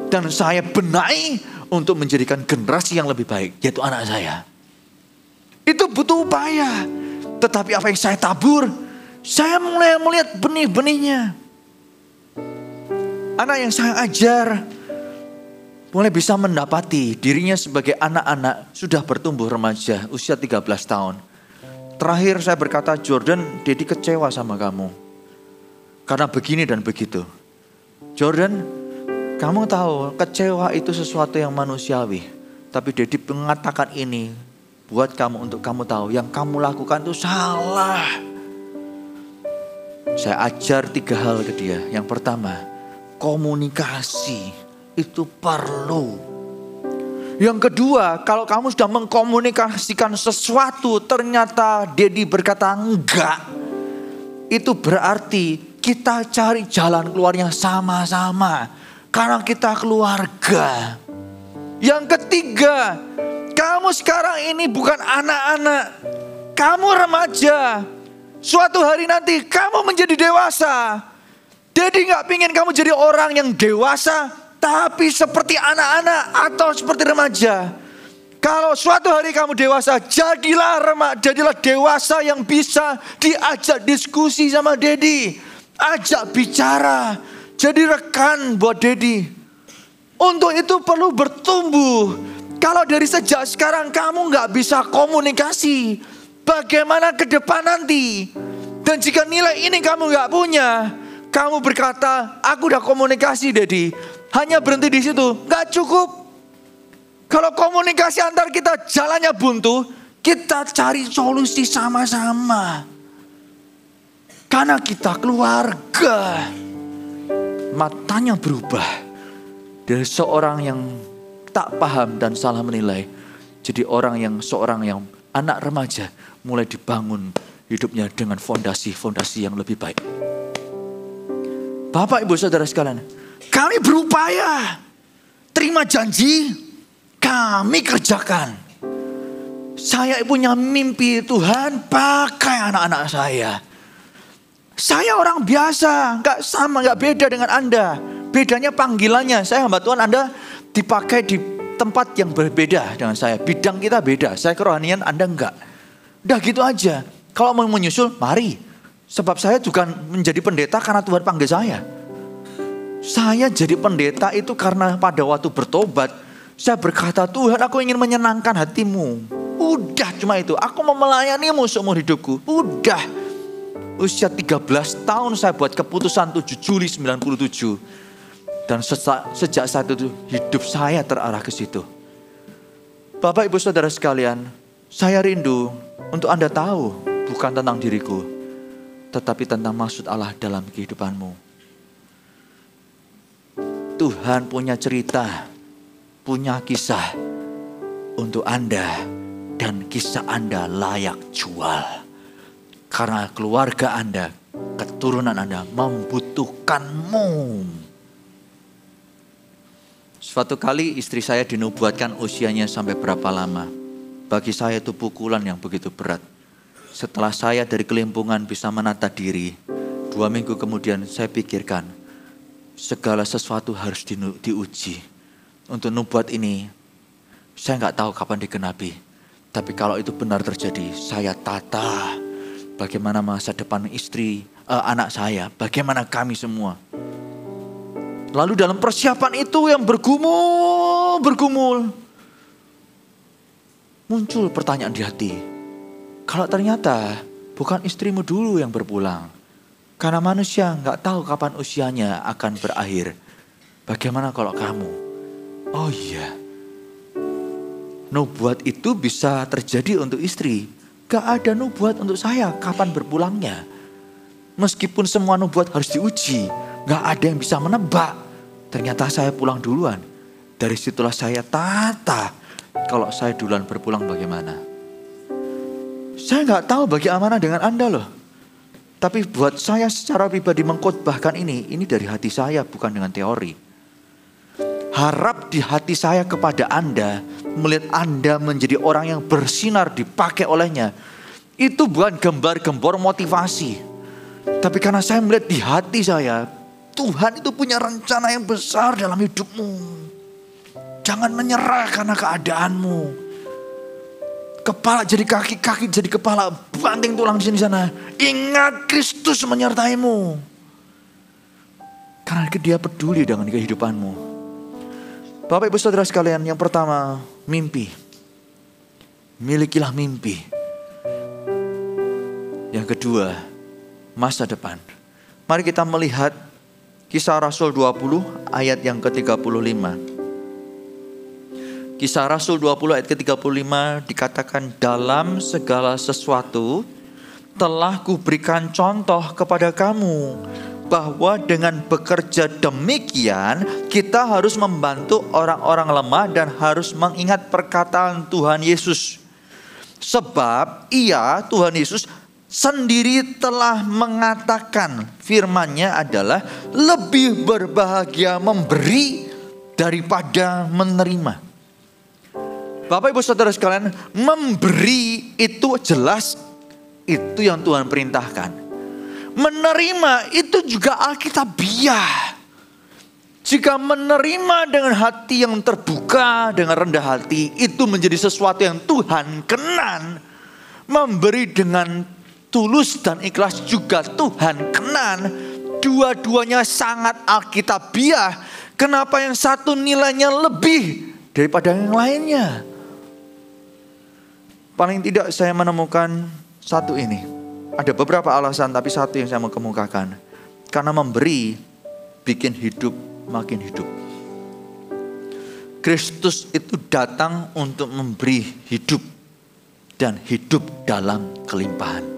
Dan saya benahi untuk menjadikan generasi yang lebih baik, yaitu anak saya. Itu butuh upaya. Tetapi apa yang saya tabur, saya mulai melihat benih-benihnya. Anak yang saya ajar mulai bisa mendapati dirinya sebagai anak-anak sudah bertumbuh remaja usia 13 tahun. Terakhir saya berkata, Jordan, Daddy kecewa sama kamu. Karena begini dan begitu. Jordan, kamu tahu kecewa itu sesuatu yang manusiawi. Tapi Dedi mengatakan ini buat kamu, untuk kamu tahu yang kamu lakukan itu salah. Saya ajar 3 hal ke dia. Yang pertama, komunikasi itu perlu. Yang kedua, kalau kamu sudah mengkomunikasikan sesuatu ternyata Dedi berkata enggak, itu berarti kita cari jalan keluarnya sama-sama. Karena kita keluarga. Yang ketiga, kamu sekarang ini bukan anak-anak. Kamu remaja. Suatu hari nanti kamu menjadi dewasa. Dedi gak pingin kamu jadi orang yang dewasa, tapi seperti anak-anak atau seperti remaja. Kalau suatu hari kamu dewasa, jadilah dewasa yang bisa diajak diskusi sama Dedi. Ajak bicara. Jadi rekan buat Dedi. Untuk itu perlu bertumbuh. Kalau dari sejak sekarang kamu gak bisa komunikasi, bagaimana ke depan nanti? Dan jika nilai ini kamu gak punya, kamu berkata, aku udah komunikasi Dedi. Hanya berhenti di situ, gak cukup. Kalau komunikasi antar kita jalannya buntu, kita cari solusi sama-sama. Karena kita keluarga. Matanya berubah. Dari seorang yang tak paham dan salah menilai, jadi seorang yang anak remaja, mulai dibangun hidupnya dengan fondasi-fondasi yang lebih baik. Bapak, Ibu, Saudara sekalian, kami berupaya terima janji, kami kerjakan. Saya punya mimpi, Tuhan pakai anak-anak saya. Saya orang biasa, gak sama, gak beda dengan Anda. Bedanya panggilannya, saya hamba Tuhan, Anda dipakai di tempat yang berbeda dengan saya. Bidang kita beda, saya kerohanian, Anda enggak. Udah gitu aja. Kalau mau menyusul, mari. Sebab saya juga menjadi pendeta karena Tuhan panggil saya. Saya jadi pendeta itu karena pada waktu bertobat, saya berkata, Tuhan, aku ingin menyenangkan hatimu. Udah cuma itu, aku mau melayanimu seumur hidupku. Udah. Usia 13 tahun saya buat keputusan 7 Juli 97. Dan sejak saat itu hidup saya terarah ke situ. Bapak, Ibu, Saudara sekalian, saya rindu untuk Anda tahu bukan tentang diriku, tetapi tentang maksud Allah dalam kehidupanmu. Tuhan punya cerita, punya kisah untuk Anda, dan kisah Anda layak jual. Karena keluarga Anda, keturunan Anda membutuhkanmu. Suatu kali istri saya dinubuatkan usianya sampai berapa lama. Bagi saya itu pukulan yang begitu berat. Setelah saya dari kelimpungan bisa menata diri, 2 minggu kemudian saya pikirkan, segala sesuatu harus diuji. Untuk nubuat ini, saya gak tahu kapan digenapi. Tapi kalau itu benar terjadi, saya tata bagaimana masa depan anak saya, bagaimana kami semua. Lalu dalam persiapan itu yang bergumul, muncul pertanyaan di hati. Kalau ternyata bukan istrimu dulu yang berpulang, karena manusia gak tahu kapan usianya akan berakhir. Bagaimana kalau kamu? Oh iya, nubuat itu bisa terjadi untuk istri. Gak ada nubuat untuk saya kapan berpulangnya. Meskipun semua nubuat harus diuji, gak ada yang bisa menebak. Ternyata saya pulang duluan. Dari situlah saya tata, kalau saya duluan berpulang bagaimana. Saya gak tahu bagaimana dengan Anda loh. Tapi buat saya secara pribadi mengkhotbahkan ini dari hati saya, bukan dengan teori. Harap di hati saya kepada Anda, melihat Anda menjadi orang yang bersinar dipakai olehnya. Itu bukan gembar-gembor motivasi. Tapi karena saya melihat di hati saya, Tuhan itu punya rencana yang besar dalam hidupmu. Jangan menyerah karena keadaanmu. Kepala jadi kaki, kaki jadi kepala, banting tulang di sini sana. Ingat Kristus menyertaimu. Karena Dia peduli dengan kehidupanmu. Bapak, Ibu, Saudara sekalian, yang pertama, mimpi. Milikilah mimpi. Yang kedua, masa depan. Mari kita melihat Kisah Rasul 20 ayat yang ke-35. Kisah Rasul 20 ayat ke-35 dikatakan, dalam segala sesuatu telah kuberikan contoh kepada kamu, bahwa dengan bekerja demikian kita harus membantu orang-orang lemah dan harus mengingat perkataan Tuhan Yesus. Sebab ia, Tuhan Yesus sendiri telah mengatakan, firman-Nya adalah lebih berbahagia memberi daripada menerima. Bapak Ibu Saudara sekalian, memberi itu jelas, itu yang Tuhan perintahkan. Menerima itu juga alkitabiah. Jika menerima dengan hati yang terbuka, dengan rendah hati, itu menjadi sesuatu yang Tuhan kenan. Memberi dengan tulus dan ikhlas juga Tuhan kenan. Dua-duanya sangat alkitabiah. Kenapa yang satu nilainya lebih daripada yang lainnya? Paling tidak saya menemukan satu ini. Ada beberapa alasan, tapi satu yang saya mau kemukakan. Karena memberi bikin hidup makin hidup. Kristus itu datang untuk memberi hidup dan hidup dalam kelimpahan.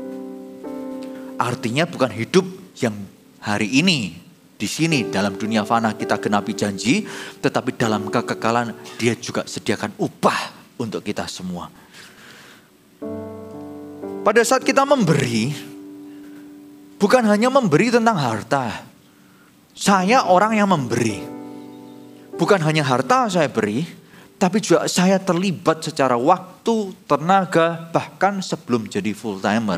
Artinya bukan hidup yang hari ini di sini dalam dunia fana kita genapi janji, tetapi dalam kekekalan Dia juga sediakan upah untuk kita semua. Pada saat kita memberi, bukan hanya memberi tentang harta. Saya orang yang memberi. Bukan hanya harta saya beri, tapi juga saya terlibat secara waktu, tenaga, bahkan sebelum jadi full timer.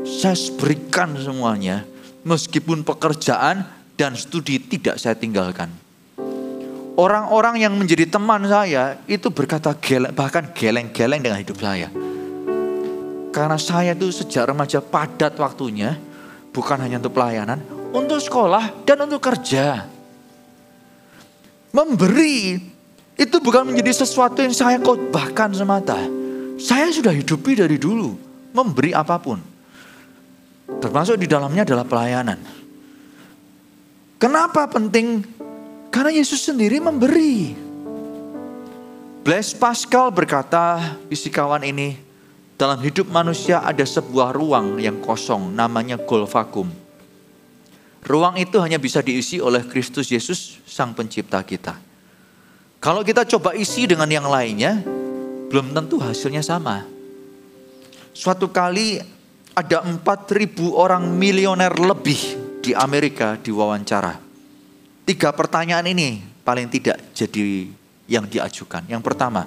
Saya berikan semuanya, meskipun pekerjaan dan studi tidak saya tinggalkan. Orang-orang yang menjadi teman saya itu berkata bahkan geleng-geleng dengan hidup saya. Karena saya itu sejak remaja padat waktunya, bukan hanya untuk pelayanan, untuk sekolah dan untuk kerja. Memberi itu bukan menjadi sesuatu yang saya khotbahkan semata. Saya sudah hidupi dari dulu, memberi apapun. Termasuk di dalamnya adalah pelayanan. Kenapa penting? Karena Yesus sendiri memberi. Blaise Pascal berkata, fisikawan ini, dalam hidup manusia ada sebuah ruang yang kosong, namanya golvakum. Ruang itu hanya bisa diisi oleh Kristus Yesus, Sang Pencipta kita. Kalau kita coba isi dengan yang lainnya, belum tentu hasilnya sama. Suatu kali ada 4.000 orang milioner lebih di Amerika diwawancara. 3 pertanyaan ini paling tidak jadi yang diajukan. Yang pertama,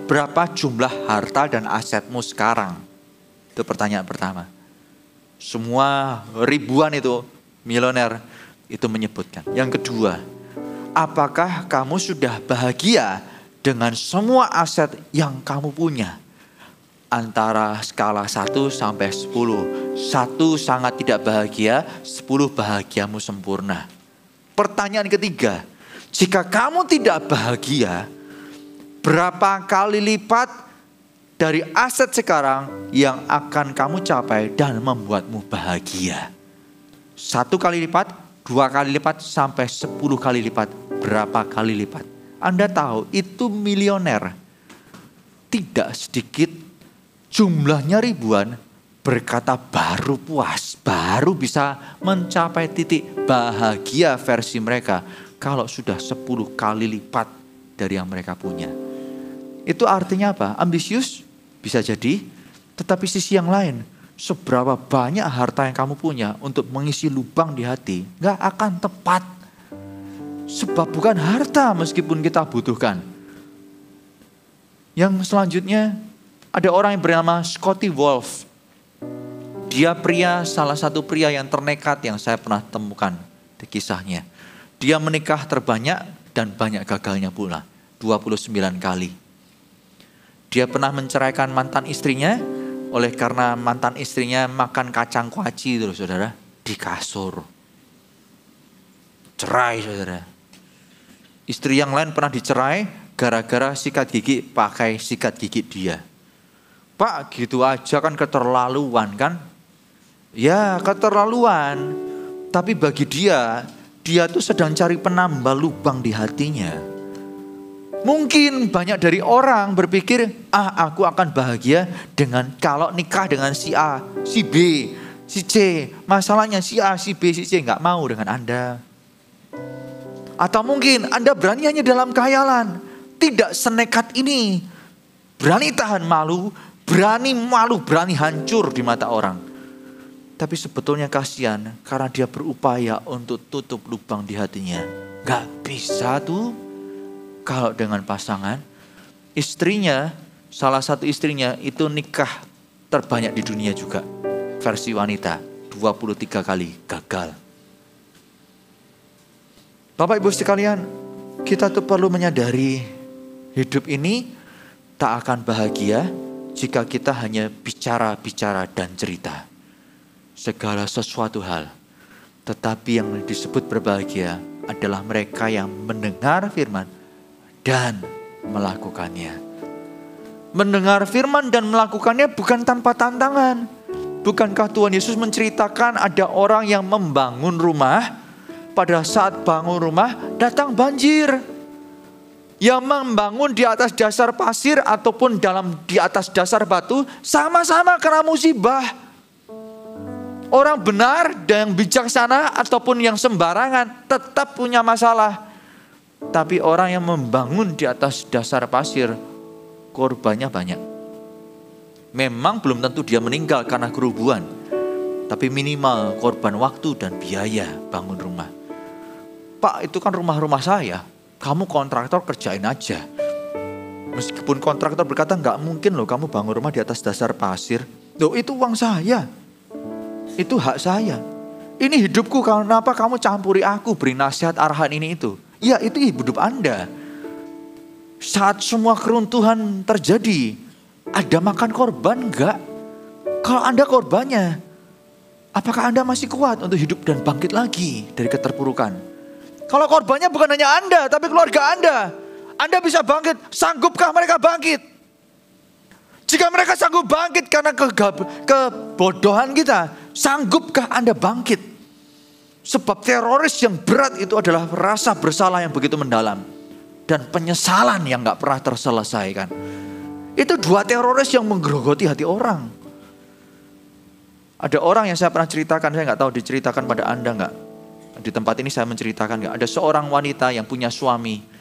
berapa jumlah harta dan asetmu sekarang? Itu pertanyaan pertama. Semua ribuan itu milioner itu menyebutkan. Yang kedua, apakah kamu sudah bahagia dengan semua aset yang kamu punya? Antara skala 1 sampai 10. 1 sangat tidak bahagia, 10 bahagiamu sempurna. Pertanyaan ketiga, jika kamu tidak bahagia, berapa kali lipat dari aset sekarang yang akan kamu capai dan membuatmu bahagia? 1 kali lipat, 2 kali lipat, sampai 10 kali lipat. Berapa kali lipat? Anda tahu itu milioner. Tidak sedikit, jumlahnya ribuan, berkata baru puas, baru bisa mencapai titik bahagia versi mereka kalau sudah 10 kali lipat dari yang mereka punya. Itu artinya apa? Ambisius bisa jadi, tetapi sisi yang lain, seberapa banyak harta yang kamu punya untuk mengisi lubang di hati, gak akan tepat. Sebab bukan harta meskipun kita butuhkan. Yang selanjutnya, ada orang yang bernama Scotty Wolf. Dia salah satu pria yang ternekat yang saya pernah temukan di kisahnya. Dia menikah terbanyak dan banyak gagalnya pula, 29 kali. Dia pernah menceraikan mantan istrinya oleh karena mantan istrinya makan kacang kuaci terus saudara di kasur. Cerai saudara. Istri yang lain pernah dicerai gara-gara sikat gigi pakai sikat gigi dia. Pak gitu aja kan keterlaluan kan? Ya keterlaluan. Tapi bagi dia tuh sedang cari penambal lubang di hatinya. Mungkin banyak dari orang berpikir, aku akan bahagia dengan kalau nikah dengan si A, si B, si C. Masalahnya si A, si B, si C gak mau dengan Anda. Atau mungkin Anda berani hanya dalam khayalan. Tidak senekat ini. Berani tahan malu, berani hancur di mata orang. Tapi sebetulnya kasihan karena dia berupaya untuk tutup lubang di hatinya. Gak bisa tuh kalau dengan pasangan. Istrinya, salah satu istrinya itu nikah terbanyak di dunia juga. Versi wanita, 23 kali gagal. Bapak Ibu sekalian, kita tuh perlu menyadari hidup ini tak akan bahagia jika kita hanya bicara-bicara dan cerita. Segala sesuatu hal. Tetapi yang disebut berbahagia adalah mereka yang mendengar firman dan melakukannya. Mendengar firman dan melakukannya bukan tanpa tantangan. Bukankah Tuhan Yesus menceritakan ada orang yang membangun rumah, pada saat bangun rumah datang banjir. Yang membangun di atas dasar pasir ataupun di atas dasar batu sama-sama kena musibah. Orang benar dan yang bijaksana ataupun yang sembarangan tetap punya masalah. Tapi orang yang membangun di atas dasar pasir, korbannya banyak. Memang belum tentu dia meninggal karena kerubuhan, tapi minimal korban waktu dan biaya bangun rumah. Pak, itu kan rumah-rumah saya, kamu kontraktor kerjain aja. Meskipun kontraktor berkata gak mungkin loh kamu bangun rumah di atas dasar pasir. Loh, itu uang saya. Itu hak saya. Ini hidupku, kenapa kamu campuri aku, beri nasihat arahan ini itu. Ya, itu hidup Anda. Saat semua keruntuhan terjadi, ada makan korban enggak? Kalau Anda korbannya, apakah Anda masih kuat untuk hidup dan bangkit lagi dari keterpurukan? Kalau korbannya bukan hanya Anda, tapi keluarga Anda bisa bangkit. Sanggupkah mereka bangkit? Jika mereka sanggup bangkit karena kebodohan kita, sanggupkah Anda bangkit? Sebab teroris yang berat itu adalah rasa bersalah yang begitu mendalam. Dan penyesalan yang gak pernah terselesaikan. Itu dua teroris yang menggerogoti hati orang. Ada orang yang saya pernah ceritakan, saya gak tahu diceritakan pada Anda gak. Di tempat ini saya menceritakan gak. Ada seorang wanita yang punya suami.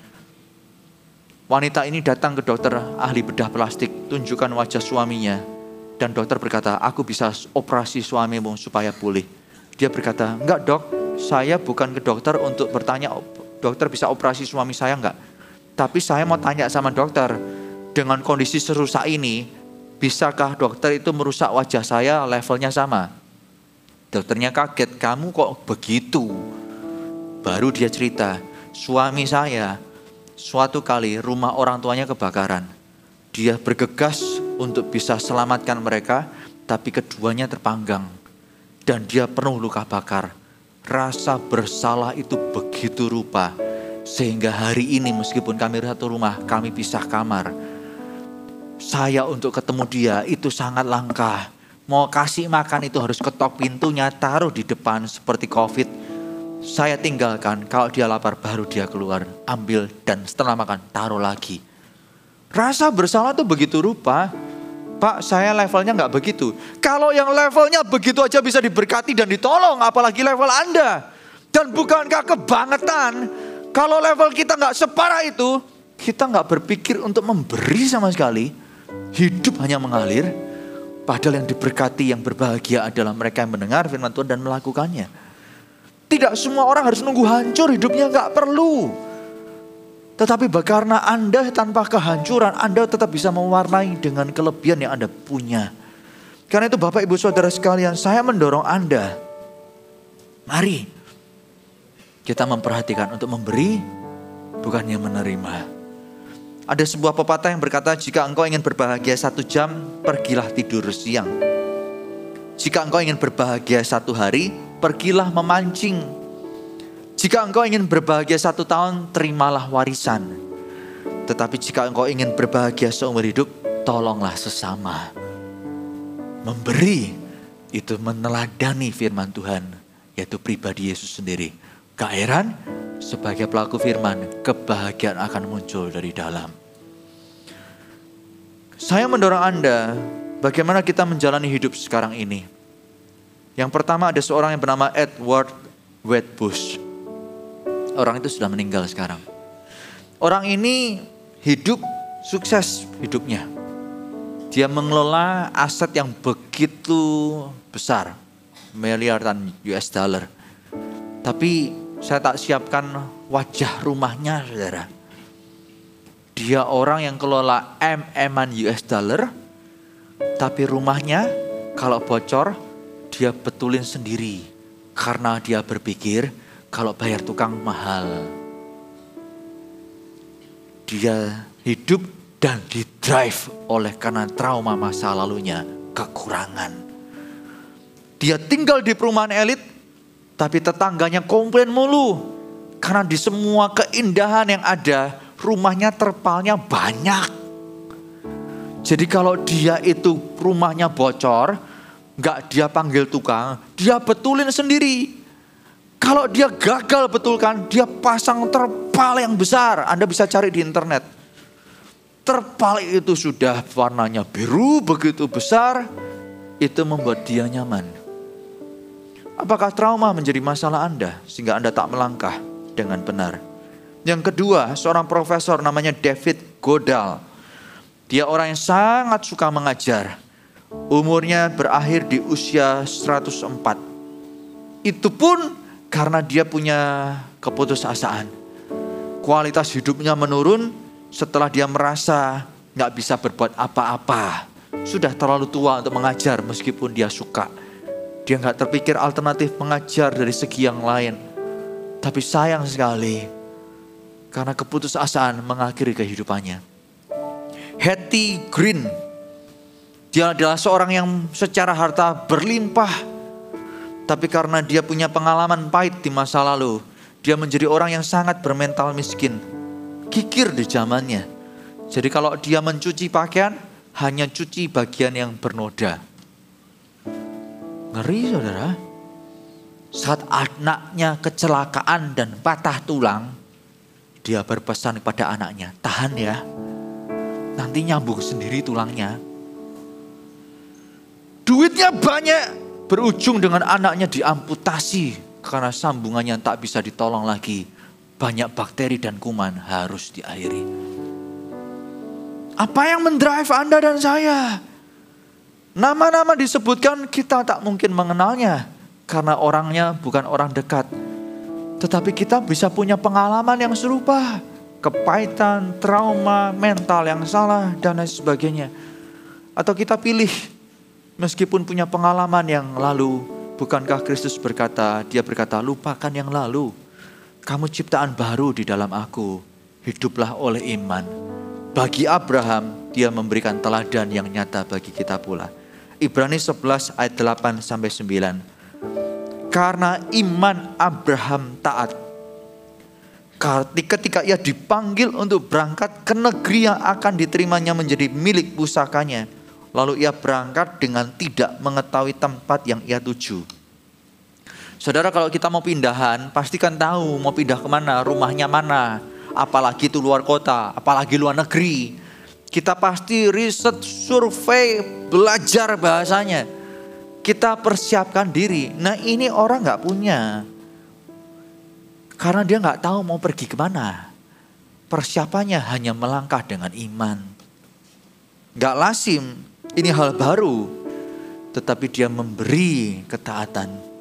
Wanita ini datang ke dokter ahli bedah plastik, tunjukkan wajah suaminya. Dan dokter berkata, aku bisa operasi suamimu supaya pulih. Dia berkata, enggak dok, saya bukan ke dokter untuk bertanya, dokter bisa operasi suami saya enggak? Tapi saya mau tanya sama dokter, dengan kondisi serusak ini, bisakah dokter itu merusak wajah saya levelnya sama? Dokternya kaget, kamu kok begitu? Baru dia cerita, suami saya suatu kali rumah orang tuanya kebakaran. Dia bergegas untuk bisa selamatkan mereka, tapi keduanya terpanggang. Dan dia penuh luka bakar. Rasa bersalah itu begitu rupa. Sehingga hari ini meskipun kami satu rumah, kami pisah kamar. Saya untuk ketemu dia itu sangat langka. Mau kasih makan itu harus ketok pintunya, taruh di depan seperti COVID. Saya tinggalkan, kalau dia lapar baru dia keluar, ambil dan setelah makan taruh lagi. Rasa bersalah itu begitu rupa. Pak, saya levelnya gak begitu. Kalau yang levelnya begitu aja bisa diberkati dan ditolong, apalagi level Anda. Dan bukankah kebangetan, kalau level kita gak separah itu, kita gak berpikir untuk memberi sama sekali. Hidup hanya mengalir, padahal yang diberkati, yang berbahagia adalah mereka yang mendengar firman Tuhan dan melakukannya. Tidak semua orang harus nunggu hancur hidupnya, gak perlu. Tetapi karena Anda tanpa kehancuran, Anda tetap bisa mewarnai dengan kelebihan yang Anda punya. Karena itu Bapak Ibu Saudara sekalian, saya mendorong Anda. Mari kita memperhatikan untuk memberi, bukannya menerima. Ada sebuah pepatah yang berkata, jika engkau ingin berbahagia 1 jam, pergilah tidur siang. Jika engkau ingin berbahagia 1 hari, pergilah memancing. Jika engkau ingin berbahagia 1 tahun, terimalah warisan. Tetapi jika engkau ingin berbahagia seumur hidup, tolonglah sesama. Memberi itu meneladani firman Tuhan. yaitu pribadi Yesus sendiri. Gak heran, sebagai pelaku firman, kebahagiaan akan muncul dari dalam. Saya mendorong Anda, bagaimana kita menjalani hidup sekarang ini. Yang pertama ada seorang yang bernama Edward Wedbush. Orang itu sudah meninggal sekarang. Orang ini hidup sukses hidupnya. Dia mengelola aset yang begitu besar, miliaran US dollar. Tapi saya tak siapkan wajah rumahnya, saudara. Dia orang yang kelola MM-an US dollar, tapi rumahnya kalau bocor dia betulin sendiri. Karena dia berpikir kalau bayar tukang mahal. Dia hidup dan didrive oleh karena trauma masa lalunya, kekurangan. Dia tinggal di perumahan elit, tapi tetangganya komplain mulu. Karena di semua keindahan yang ada, rumahnya terpalnya banyak. Jadi kalau dia itu rumahnya bocor, gak dia panggil tukang, dia betulin sendiri. Kalau dia gagal betulkan, dia pasang terpal yang besar. Anda bisa cari di internet. Terpal itu sudah warnanya biru begitu besar, itu membuat dia nyaman. Apakah trauma menjadi masalah Anda sehingga Anda tak melangkah dengan benar? Yang kedua, seorang profesor namanya David Goodall. Dia orang yang sangat suka mengajar. Umurnya berakhir di usia 104. Itu pun karena dia punya keputusasaan. Kualitas hidupnya menurun setelah dia merasa gak bisa berbuat apa-apa. Sudah terlalu tua untuk mengajar meskipun dia suka. Dia gak terpikir alternatif mengajar dari segi yang lain. Tapi sayang sekali, karena keputusasaan mengakhiri kehidupannya. Hattie Green, dia adalah seorang yang secara harta berlimpah. Tapi karena dia punya pengalaman pahit di masa lalu, dia menjadi orang yang sangat bermental miskin. Kikir di zamannya. Jadi kalau dia mencuci pakaian, hanya cuci bagian yang bernoda. Ngeri, saudara. Saat anaknya kecelakaan dan patah tulang, dia berpesan kepada anaknya, tahan ya, nanti nyambung sendiri tulangnya. Duitnya banyak, berujung dengan anaknya diamputasi karena sambungannya tak bisa ditolong lagi. Banyak bakteri dan kuman harus diakhiri. Apa yang mendrive Anda dan saya? Nama-nama disebutkan kita tak mungkin mengenalnya karena orangnya bukan orang dekat. Tetapi kita bisa punya pengalaman yang serupa. Kepahitan, trauma, mental yang salah dan lain sebagainya. Atau kita pilih, meskipun punya pengalaman yang lalu, bukankah Kristus berkata, dia berkata, lupakan yang lalu. Kamu ciptaan baru di dalam aku. Hiduplah oleh iman. Bagi Abraham, dia memberikan teladan yang nyata bagi kita pula. Ibrani 11 ayat 8 sampai 9. Karena iman Abraham taat. Ketika ia dipanggil untuk berangkat ke negeri yang akan diterimanya menjadi milik pusakanya. Lalu ia berangkat dengan tidak mengetahui tempat yang ia tuju. Saudara, kalau kita mau pindahan, pasti kan tahu mau pindah kemana, rumahnya mana. Apalagi itu luar kota, apalagi luar negeri. Kita pasti riset, survei, belajar bahasanya. Kita persiapkan diri. Nah ini orang gak punya. Karena dia gak tahu mau pergi kemana. Persiapannya hanya melangkah dengan iman. Gak lazim. Ini hal baru, tetapi dia memberi ketaatan.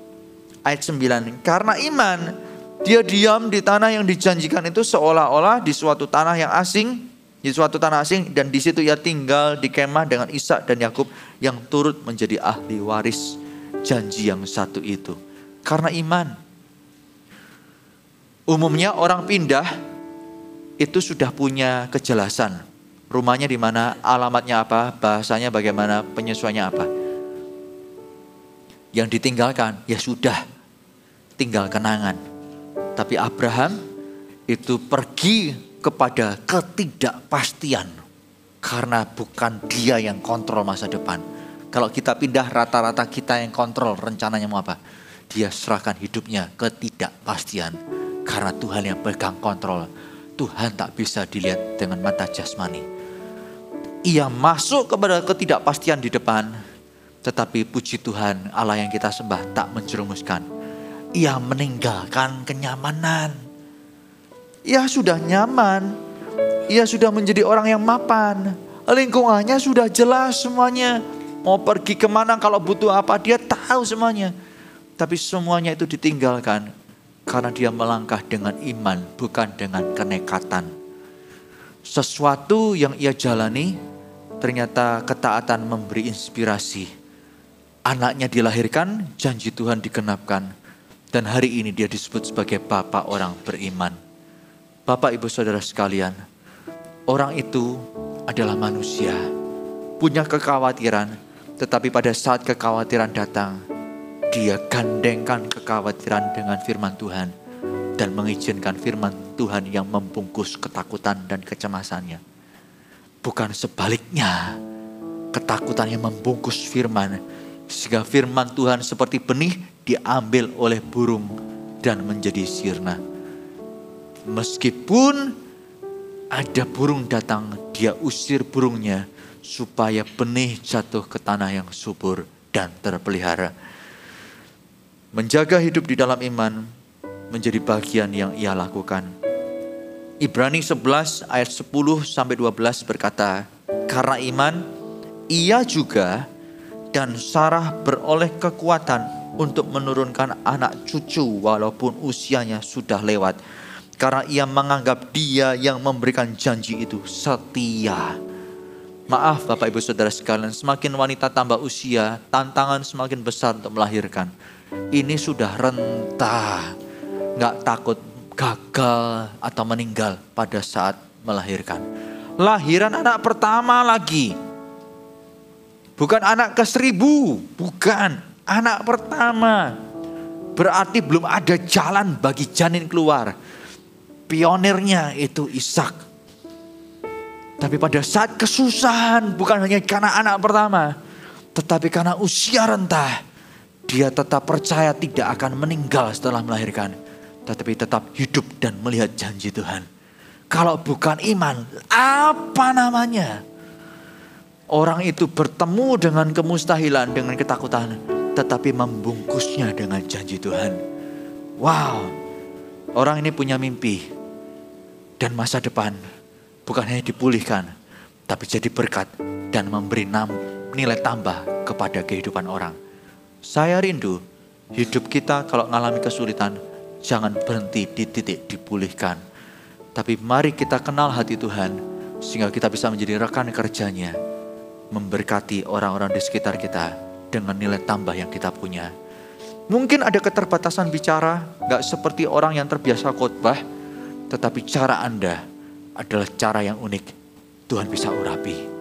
Ayat 9, karena iman, dia diam di tanah yang dijanjikan itu seolah-olah di suatu tanah yang asing, dan di situ ia tinggal di kemah dengan Ishak dan Yakub yang turut menjadi ahli waris janji yang satu itu. Karena iman. Umumnya orang pindah itu sudah punya kejelasan. Rumahnya di mana, alamatnya apa, bahasanya bagaimana, penyesuaiannya apa. Yang ditinggalkan, ya sudah, tinggal kenangan. Tapi Abraham itu pergi kepada ketidakpastian. Karena bukan dia yang kontrol masa depan. Kalau kita pindah, rata-rata kita yang kontrol rencananya mau apa. dia serahkan hidupnya ke ketidakpastian. Karena Tuhan yang pegang kontrol. Tuhan tak bisa dilihat dengan mata jasmani. Ia masuk kepada ketidakpastian di depan. Tetapi puji Tuhan, Allah yang kita sembah tak menjerumuskan. Ia meninggalkan kenyamanan. Ia sudah nyaman. Ia sudah menjadi orang yang mapan. Lingkungannya sudah jelas semuanya. Mau pergi kemana, kalau butuh apa, dia tahu semuanya. Tapi semuanya itu ditinggalkan. Karena dia melangkah dengan iman, bukan dengan kenekatan. Sesuatu yang ia jalani, ternyata ketaatan memberi inspirasi. Anaknya dilahirkan, janji Tuhan digenapkan. Dan hari ini dia disebut sebagai Bapak orang beriman. Bapak, Ibu, Saudara sekalian, orang itu adalah manusia, punya kekhawatiran, tetapi pada saat kekhawatiran datang, dia gandengkan kekhawatiran dengan firman Tuhan dan mengizinkan firman Tuhan yang membungkus ketakutan dan kecemasannya. Bukan sebaliknya, ketakutan yang membungkus firman, sehingga firman Tuhan seperti benih diambil oleh burung dan menjadi sirna. Meskipun ada burung datang, dia usir burungnya supaya benih jatuh ke tanah yang subur dan terpelihara. Menjaga hidup di dalam iman menjadi bagian yang ia lakukan. Ibrani 11 ayat 10 sampai 12 berkata, karena iman ia juga dan Sarah beroleh kekuatan untuk menurunkan anak cucu walaupun usianya sudah lewat. Karena ia menganggap dia yang memberikan janji itu setia. Maaf Bapak Ibu Saudara sekalian, semakin wanita tambah usia, tantangan semakin besar untuk melahirkan. Ini sudah renta, gak takut gagal atau meninggal pada saat melahirkan. Lahiran anak pertama lagi. Bukan anak ke-1000, bukan. Anak pertama. Berarti belum ada jalan bagi janin keluar. Pionirnya itu Ishak. Tapi pada saat kesusahan, bukan hanya karena anak pertama, tetapi karena usia renta, dia tetap percaya tidak akan meninggal setelah melahirkan, tetapi tetap hidup dan melihat janji Tuhan. Kalau bukan iman, apa namanya? Orang itu bertemu dengan kemustahilan, dengan ketakutan, tetapi membungkusnya dengan janji Tuhan. Wow, orang ini punya mimpi. Dan masa depan bukan hanya dipulihkan, tapi jadi berkat dan memberi nilai tambah kepada kehidupan orang. Saya rindu hidup kita kalau mengalami kesulitan, jangan berhenti di titik dipulihkan. Tapi mari kita kenal hati Tuhan, sehingga kita bisa menjadi rekan kerjanya, memberkati orang-orang di sekitar kita dengan nilai tambah yang kita punya. Mungkin ada keterbatasan bicara, gak seperti orang yang terbiasa khotbah, tetapi cara Anda adalah cara yang unik. Tuhan bisa urapi.